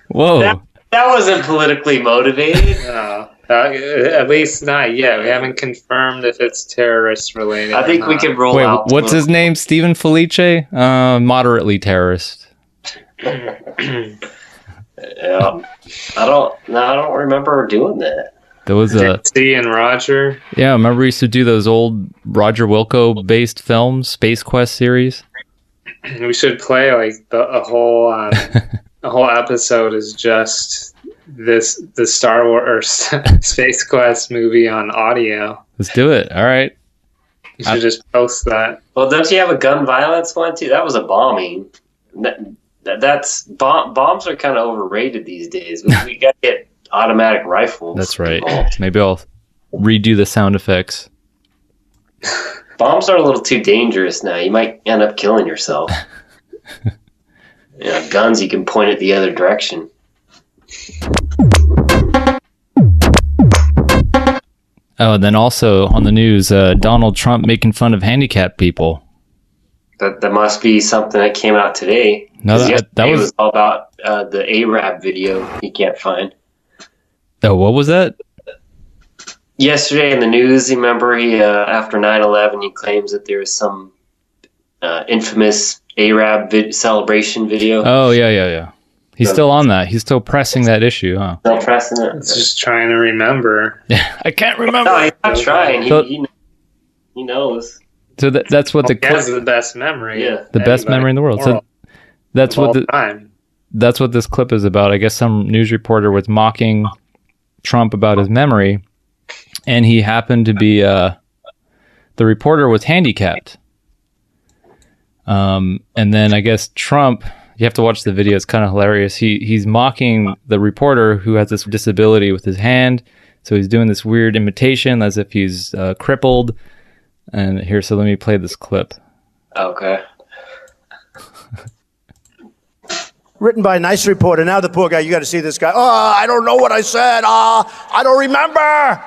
Whoa. That wasn't politically motivated. No, at least not yet. We haven't confirmed if it's terrorist related. I think we can roll out. What's his name? Stephen Felice? Moderately terrorist. Yeah. I don't remember doing that. There was a C and Roger. Yeah, remember we used to do those old Roger Wilco based films, Space Quest series. We should play like a whole episode is just the Star Wars or Space Quest movie on audio. Let's do it. All right. You should just post that. Well, don't you have a gun violence one too? That was a bombing. That's bombs are kind of overrated these days. We got to get automatic rifles. That's right. involved. Maybe I'll redo the sound effects. Bombs are a little too dangerous now. You might end up killing yourself. Guns you can point it the other direction. Oh, and then also on the news, Donald Trump making fun of handicapped people. That must be something that came out today. No, that was all about the Arab video he can't find. Oh, what was that? Yesterday in the news, you remember he after 9/11, he claims that there was some infamous Arab celebration video. Oh, yeah. He's still on that. He's still pressing that issue, huh? Still pressing it. It's just trying to remember. Yeah, I can't remember. No, he's not trying. He knows. So that's what he has the best memory. Yeah, the best memory in the world. So that's what that's what this clip is about. I guess some news reporter was mocking Trump about his memory, and he happened to be the reporter was handicapped. And then I guess Trump, you have to watch the video, it's kind of hilarious. He's mocking the reporter who has this disability with his hand, so he's doing this weird imitation as if he's crippled. And here, so let me play this clip. Okay. Written by a nice reporter. Now the poor guy, you got to see this guy. Oh, I don't know what I said. I don't remember.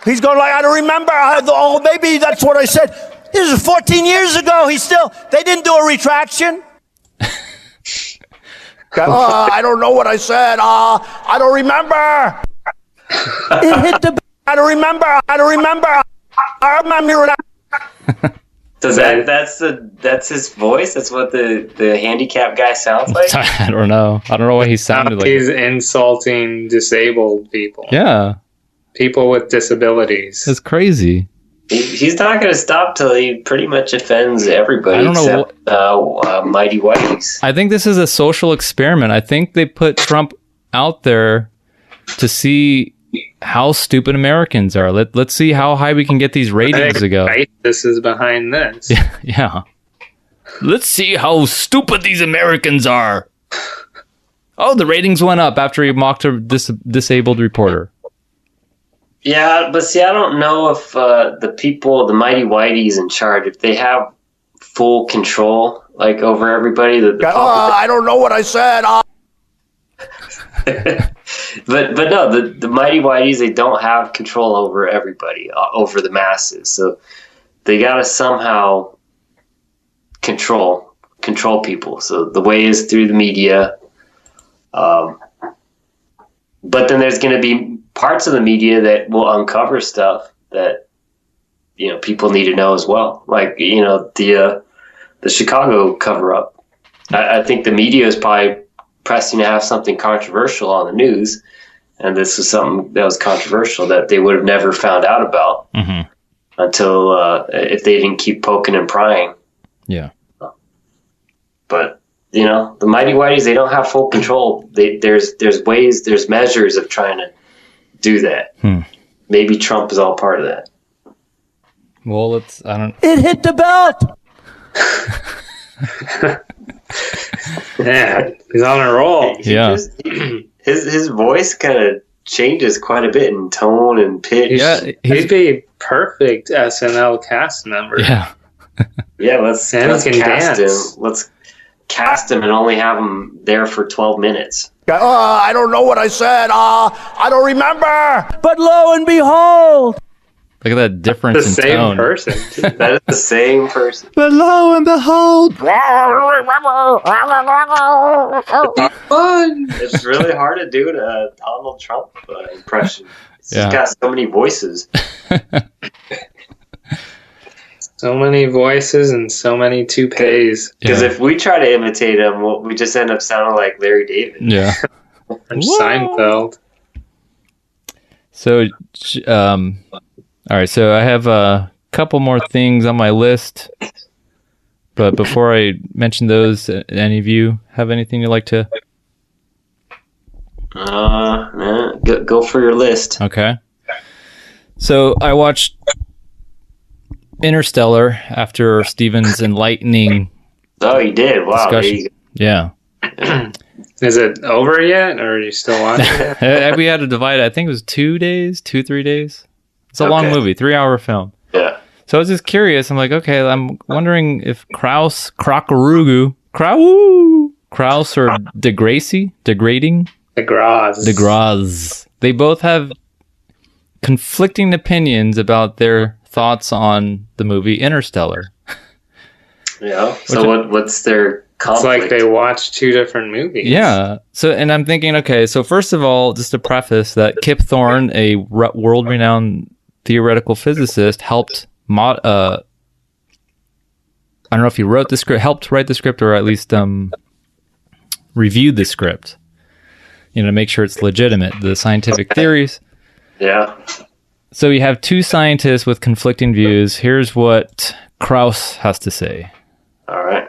He's going like, I don't remember. Oh, maybe that's what I said. This is 14 years ago. They didn't do a retraction. I don't know what I said. I don't remember. It hit the. I don't remember. I remember. Does that's his voice? That's what the handicapped guy sounds like? I don't know. I don't know what he sounded like. He's insulting disabled people. Yeah. People with disabilities. It's crazy. He's not going to stop till he pretty much offends everybody except Mighty Whiteys. I think this is a social experiment. I think they put Trump out there to see how stupid Americans are. Let's see how high we can get these ratings to go. This is behind this. Yeah. Let's see how stupid these Americans are. Oh, the ratings went up after he mocked a disabled reporter. Yeah, but see, I don't know if the Mighty Whiteys in charge, if they have full control, like, over everybody. I don't know what I said. But no, the Mighty Whiteys, they don't have control over everybody, over the masses. So they got to somehow control people. So the way is through the media. But then there's going to be parts of the media that will uncover stuff that, people need to know as well. Like, the Chicago cover-up. I think the media is probably pressing to have something controversial on the news, and this is something that was controversial that they would have never found out about until if they didn't keep poking and prying. Yeah. But the Mighty Whiteys, they don't have full control. There's ways, there's measures of trying to do that. Maybe Trump is all part of that. Well, It hit the belt. Yeah, he's on a roll. His voice kind of changes quite a bit in tone and pitch. Yeah, he'd be perfect SNL cast member. Yeah. Yeah, let's cast him. Let's cast him and only have him there for 12 minutes. I don't know what I said. I don't remember. But lo and behold, Look at that difference in tone. The same person. That is the same person. But lo and behold, it's really hard to do a Donald Trump impression. He's got so many voices. So many voices and so many toupees. Because if we try to imitate him, we just end up sounding like Larry David. Yeah. Or Seinfeld. So, all right. So I have a couple more things on my list, but before I mention those, any of you have anything you'd like to? Go for your list. Okay. So I watched Interstellar after Steven's enlightening. Oh, you did? Wow. Discussion. Yeah. Is it over yet, or are you still watching it? We had to divide it. I think it was 2 days, 2-3 days. It's a long movie, 3-hour film. Yeah. So I was just curious. I'm like, okay, I'm wondering if Krauss or degrading? DeGrasse. They both have conflicting opinions about their thoughts on the movie Interstellar. Yeah. So what's their conflict? It's like they watched two different movies. Yeah. So, and I'm thinking, okay, so first of all, just to preface that Kip Thorne, a world-renowned theoretical physicist, helped I don't know if he wrote the script, helped write the script, or at least reviewed the script, to make sure it's legitimate, the scientific theories. Yeah. So you have two scientists with conflicting views. Here's what Krauss has to say. All right.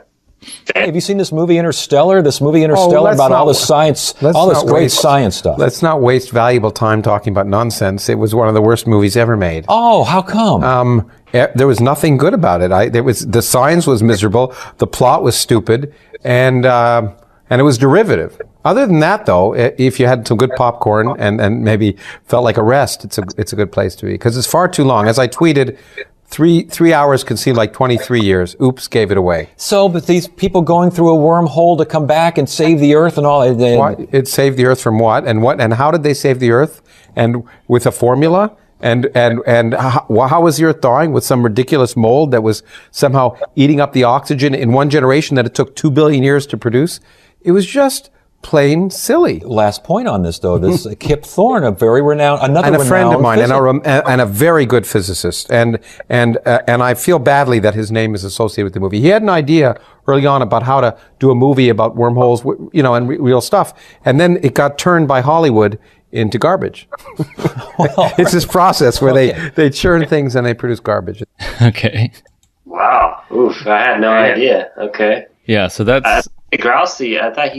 Hey, have you seen this movie Interstellar? About all the science, all this great science stuff. Let's not waste valuable time talking about nonsense. It was one of the worst movies ever made. Oh, how come? There was nothing good about it. The science was miserable. The plot was stupid, and it was derivative. Other than that, though, if you had some good popcorn and maybe felt like a rest, it's a good place to be, because it's far too long. As I tweeted, 3 hours can seem like 23 years. Oops, gave it away. So, but these people going through a wormhole to come back and save the Earth and all. It saved the Earth from what? And how did they save the Earth? And with a formula? And how was the Earth thawing? With some ridiculous mold that was somehow eating up the oxygen in one generation that it took 2 billion years to produce? It was just plain silly. Last point on this, though, this Kip Thorne, a very renowned, and a friend of mine, and a very good physicist, and I feel badly that his name is associated with the movie. He had an idea early on about how to do a movie about wormholes, and real stuff, and then it got turned by Hollywood into garbage. Well, it's this process where they churn things and they produce garbage. Okay. Wow. Oof. I had no idea. Okay. Yeah. So that's. Grousey, I thought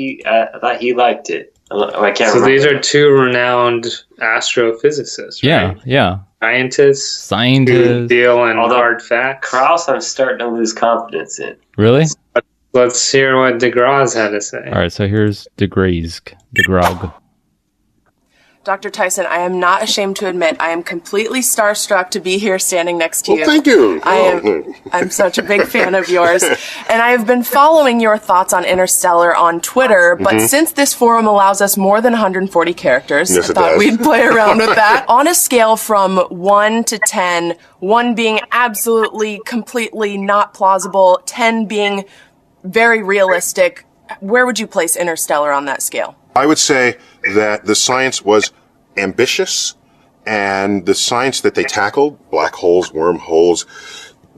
he liked it. I can't remember. So these are two renowned astrophysicists, right? Yeah. Scientists who deal in hard facts. Krauss, I'm starting to lose confidence in. Really? Let's hear what DeGrasse had to say. All right, so here's DeGrasse. Dr. Tyson, I am not ashamed to admit I am completely starstruck to be here standing next to you. Thank you. I'm such a big fan of yours. And I have been following your thoughts on Interstellar on Twitter, but since this forum allows us more than 140 characters, I thought we'd play around with that. On a scale from 1 to 10, 1 being absolutely, completely not plausible, 10 being very realistic, where would you place Interstellar on that scale? I would say that the science was ambitious, and the science that they tackled, black holes, wormholes,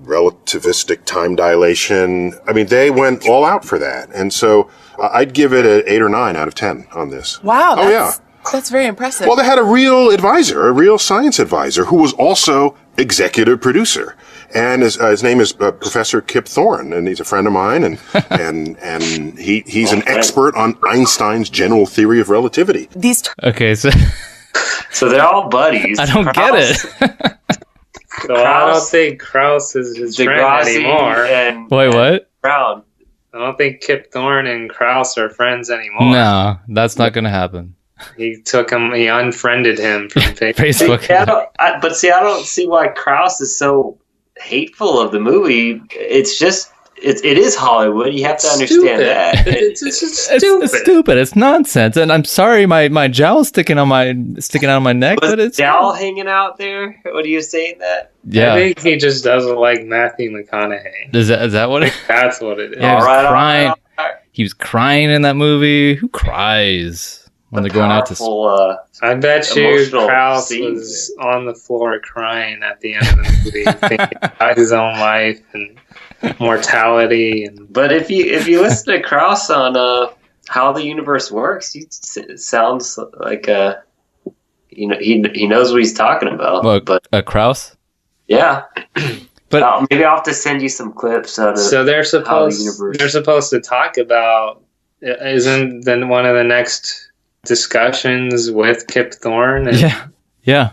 relativistic time dilation, I mean, they went all out for that. And so I'd give it an 8 or 9 out of 10 on this. Wow. That's very impressive. Well, they had a real advisor, a real science advisor, who was also executive producer. And his name is Professor Kip Thorne, and he's a friend of mine, and he's an expert on Einstein's general theory of relativity. Okay, so they're all buddies. I don't get it. So I don't think Krauss is his friend anymore. Wait, what? Brown. I don't think Kip Thorne and Krauss are friends anymore. No, that's not going to happen. He unfriended him from Facebook. I don't see why Krauss is so hateful of the movie. It's just it is Hollywood. You have to understand that. It's stupid. It's stupid. It's nonsense. And I'm sorry, my jowl's sticking out of my neck. Was but it's jowl hanging out there? What are you saying that? Yeah. I think he just doesn't like Matthew McConaughey. Is that what it? That's what it is. Yeah, he was crying in that movie. Who cries when they're going out to? I bet you Krauss was on the floor crying at the end of the movie, thinking about his own life and mortality. But if you listen to Krauss on how the universe works, it sounds like he knows what he's talking about. Well, but Krauss, yeah. But maybe I'll have to send you some clips out of so they're supposed to talk about. Isn't then one of the next discussions with Kip Thorne? Yeah.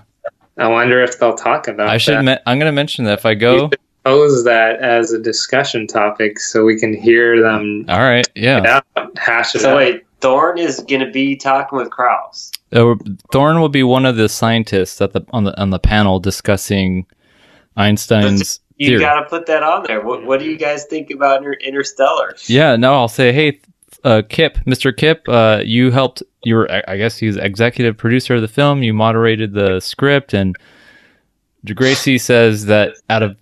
I wonder if they'll talk about. I'm going to mention that if I go. Pose that as a discussion topic so we can hear them. All right. Yeah. Hash it so out. Wait, Thorne is going to be talking with Krauss. Thorne will be one of the scientists on the panel discussing Einstein's. You got to put that on there. What do you guys think about Interstellar? Yeah, no, I'll say, hey, Mr. Kip, you helped. I guess he was executive producer of the film. You moderated the script, and DeGracy says that out of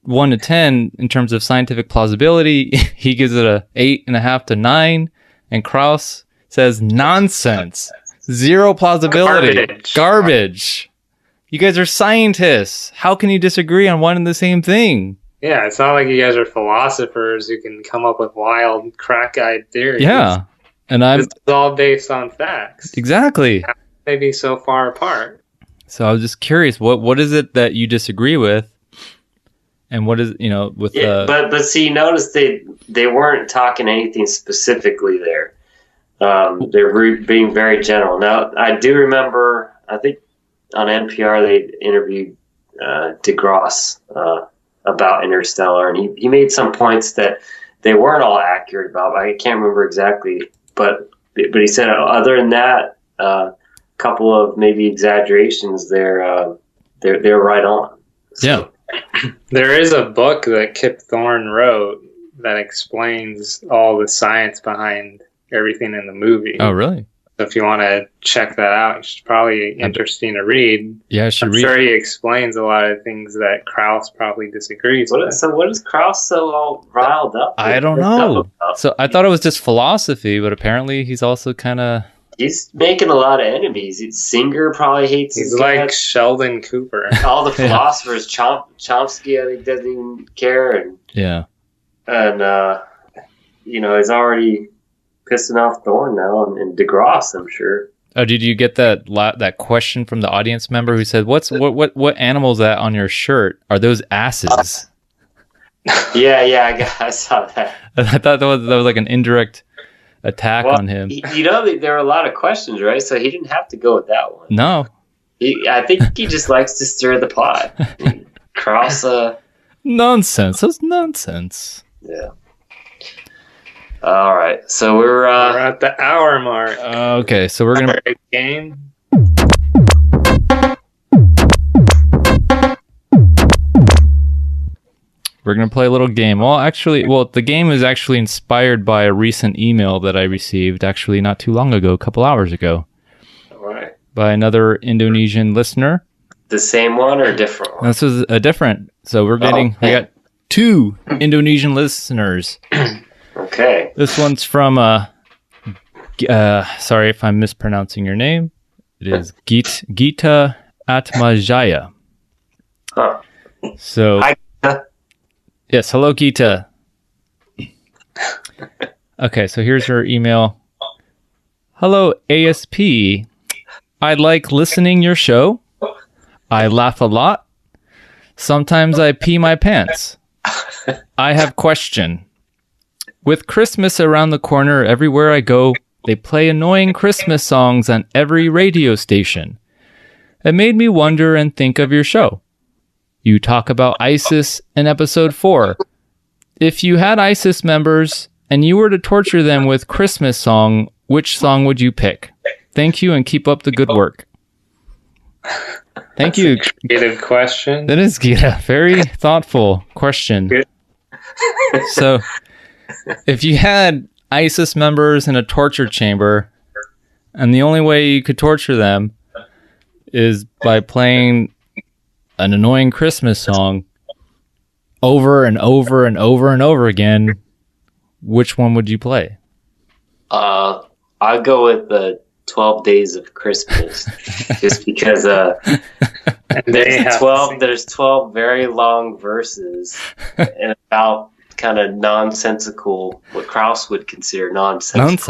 1 to 10 in terms of scientific plausibility, he gives it a 8.5 to 9, and Krauss says nonsense, 0 plausibility, garbage. You guys are scientists. How can you disagree on one and the same thing? Yeah, it's not like you guys are philosophers who can come up with wild, crack-eyed theories. Yeah, and it's all based on facts. Exactly. How can they be so far apart? So I was just curious, what is it that you disagree with, and what is with? But see, notice they weren't talking anything specifically there. They're being very general. Now I do remember, I think on NPR they interviewed DeGrasse about Interstellar, and he made some points that they weren't all accurate about. I can't remember exactly, but he said other than that, a couple of maybe exaggerations, they're right on. So. Yeah. There is a book that Kip Thorne wrote that explains all the science behind everything in the movie. Oh, really? So if you want to check that out, it's probably interesting to read. Yeah, I'm sure he explains a lot of things that Krauss probably disagrees with. So what is Krauss so all riled up with? I don't know. So I thought it was just philosophy, but apparently he's also kind of... He's making a lot of enemies. Singer probably hates his He's like Sheldon Cooper. All the philosophers, Chomsky, I think, doesn't even care. And he's already pissing off Thorne now, and DeGrasse, I'm sure. Oh, did you get that question from the audience member who said, "What animal is that on your shirt? Are those asses?" Yeah, I saw that. I thought that was like an indirect attack on him. There were a lot of questions, right? So he didn't have to go with that one. No. I think he just likes to stir the pot. Krauss. Nonsense. That's nonsense. Yeah. All right. So we're at the hour mark. Okay. So we're going to... game. We're going to play a little game. The game is actually inspired by a recent email that I received, actually not too long ago, a couple hours ago. All right. By another Indonesian listener. The same one or a different one? This is a different. So we got 2 Indonesian listeners. Okay. This one's from, sorry if I'm mispronouncing your name. It is Gita Atma Jaya. Huh. So... Hi. Yes, hello, Gita. Okay, so here's her email. Hello, ASP. I like listening your show. I laugh a lot. Sometimes I pee my pants. I have question. With Christmas around the corner, everywhere I go, they play annoying Christmas songs on every radio station. It made me wonder and think of your show. You talk about ISIS in episode 4. If you had ISIS members and you were to torture them with Christmas song, which song would you pick? Thank you and keep up the good work. Thank you. A creative question. That is, Gita. Very thoughtful question. So, if you had ISIS members in a torture chamber, and the only way you could torture them is by playing an annoying Christmas song over and over and over and over again, which one would you play? I'd go with the 12 Days of Christmas, just because there's 12 very long verses and about kind of nonsensical, what Krauss would consider nonsense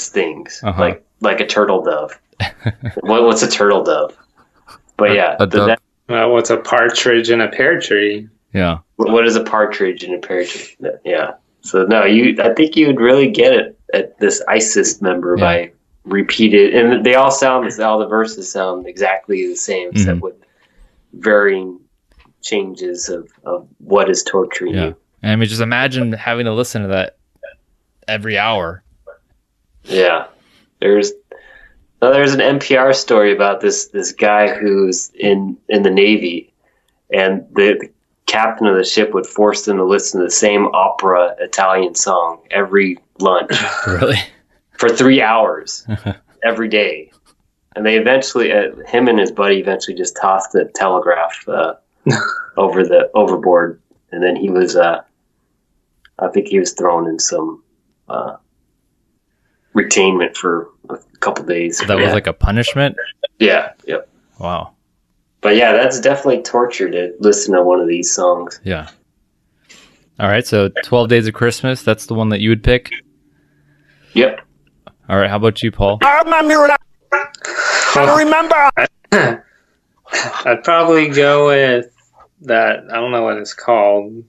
things, like a turtle dove. What's a turtle dove? But yeah, what's a partridge in a pear tree? Yeah. What is a partridge in a pear tree? Yeah. So no, I think you would really get it at this Ice Cyst member by repeated, and they all the verses sound exactly the same, except with varying changes of what is torturing you. And I mean, just imagine having to listen to that every hour. Yeah. There's an NPR story about this guy who's in the Navy, and the captain of the ship would force them to listen to the same opera Italian song every lunch. Really? For 3 hours every day. And they eventually, him and his buddy eventually just tossed the telegraph overboard. And then he was, I think he was thrown in some retainment for a couple days. That was like a punishment? Yeah. Yep. Wow. But yeah, that's definitely torture to listen to one of these songs. Yeah. All right, so 12 Days of Christmas, that's the one that you would pick? Yep. All right, how about you, Paul? I don't remember. I'd probably go with that. I don't know what it's called. I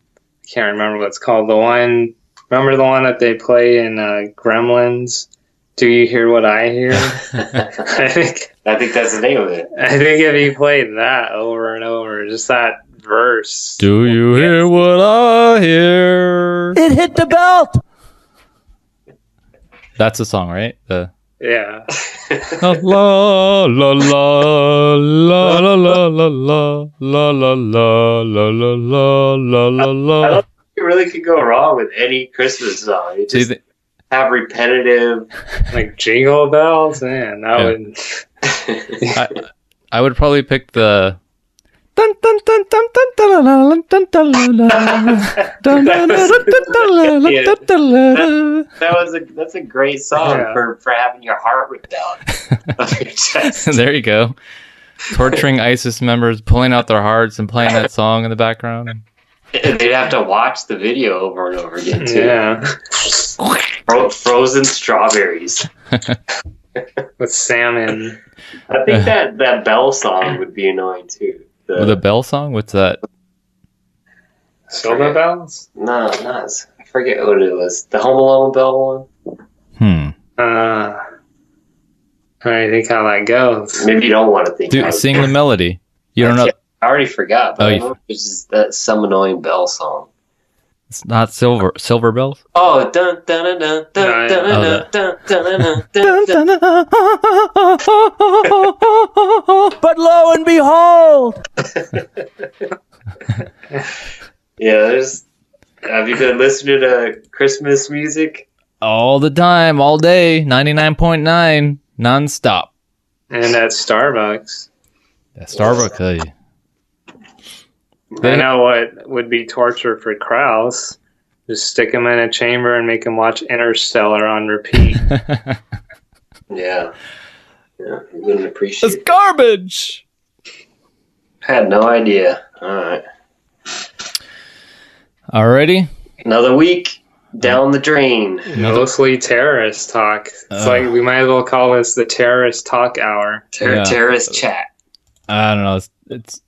can't remember what it's called. Remember the one that they play in Gremlins? Do you hear what I hear? I think that's the name of it. I think if you played that over and over, just that verse. Do you hear what I hear? It hit the belt. That's the song, right? Yeah. La la la la la la la la la la la la la la la. I don't think you really could go wrong with any Christmas song. You just have repetitive, like jingle bells, man. That would. I would probably pick the. Dun, dun, dun, dun, dun, dun, dun, dun, dun, that's a great song for having your heart ripped out of your chest. There you go. Torturing ISIS members, pulling out their hearts and playing that song in the background. They'd have to watch the video over and over again too. Yeah. Frozen strawberries with salmon. I think that bell song would be annoying too. The bell song? What's that? Silver bells? No, not. I forget what it was. The Home Alone bell one. I think how that goes. Maybe you don't want to think. Dude, sing the melody. You don't know. I already forgot. But it's just some annoying bell song. It's not silver bells. Oh, dun dun dun dun dun dun dun dun. But lo and behold. Yeah, have you been listening to Christmas music? All the time, all day, 99.9, nonstop. And at Starbucks. At Starbucks, I know what would be torture for Krauss. Just stick him in a chamber and him watch Interstellar on repeat. Yeah, he wouldn't appreciate it. It's garbage! I had no idea. Alright. Alrighty. Another week down the drain. Mostly terrorist talk. It's like we might as well call this the terrorist talk hour. Terrorist chat. I don't know. It's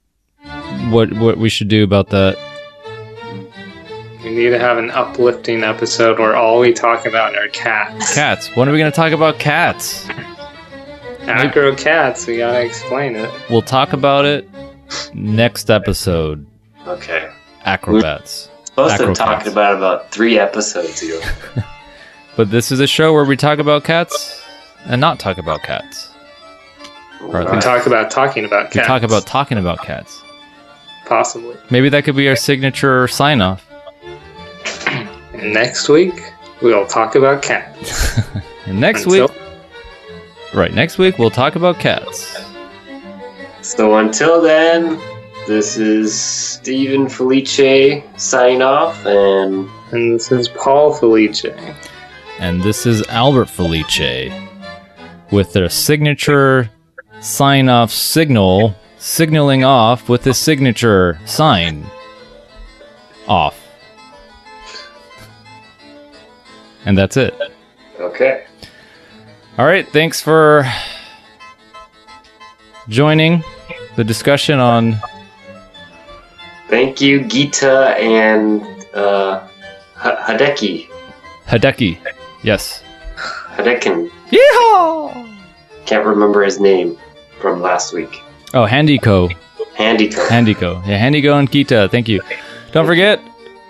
what we should do about that. We need to have an uplifting episode where all we talk about are cats. Cats. When are we going to talk about cats? Acro cats. We gotta explain it. We'll talk about it next episode. Okay. Acrobats. We're supposed to have talked about 3 episodes ago. But this is a show where we talk about cats and not talk about cats. We talk about talking about cats. We talk about talking about cats. Possibly. Maybe that could be our signature sign-off. And next week, we'll talk about cats. And next week we'll talk about cats. So until then, this is Stephen Felice signing off, and this is Paul Felice. And this is Albert Felice with their signature sign-off signaling off with his signature sign off. And that's it. Okay. All right, thanks for joining the discussion on... Thank you, Gita and Hideki. Hideki, yes. Hidekin. Yeehaw! Can't remember his name from last week. Oh, Handyco. Handyco. Yeah, Handyco and Gita, thank you. Don't forget,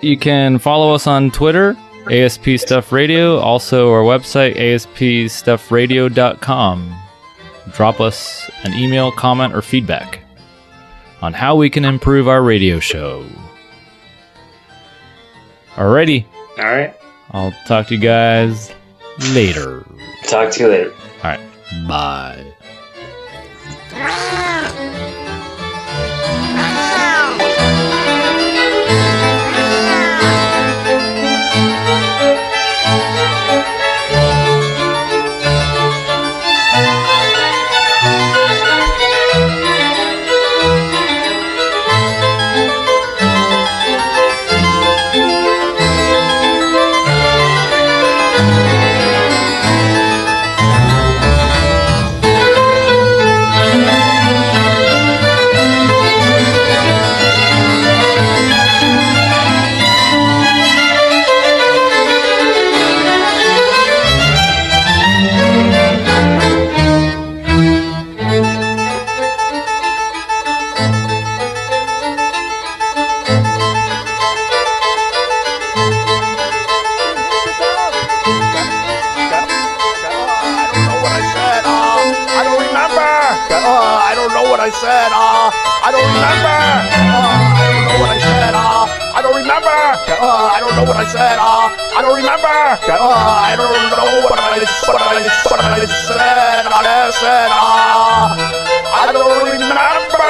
you can follow us on Twitter, ASP Stuff Radio, also our website, aspstuffradio.com. Drop us an email, comment, or feedback on how we can improve our radio show. Alrighty. Alright. I'll talk to you guys later. Talk to you later. Alright. Bye. I said, I don't remember. I don't know what I said, I don't remember. I don't know what I said, I don't remember. I don't know what I said, I don't remember.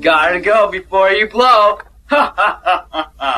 Gotta go before you blow. Ha ha ha ha ha.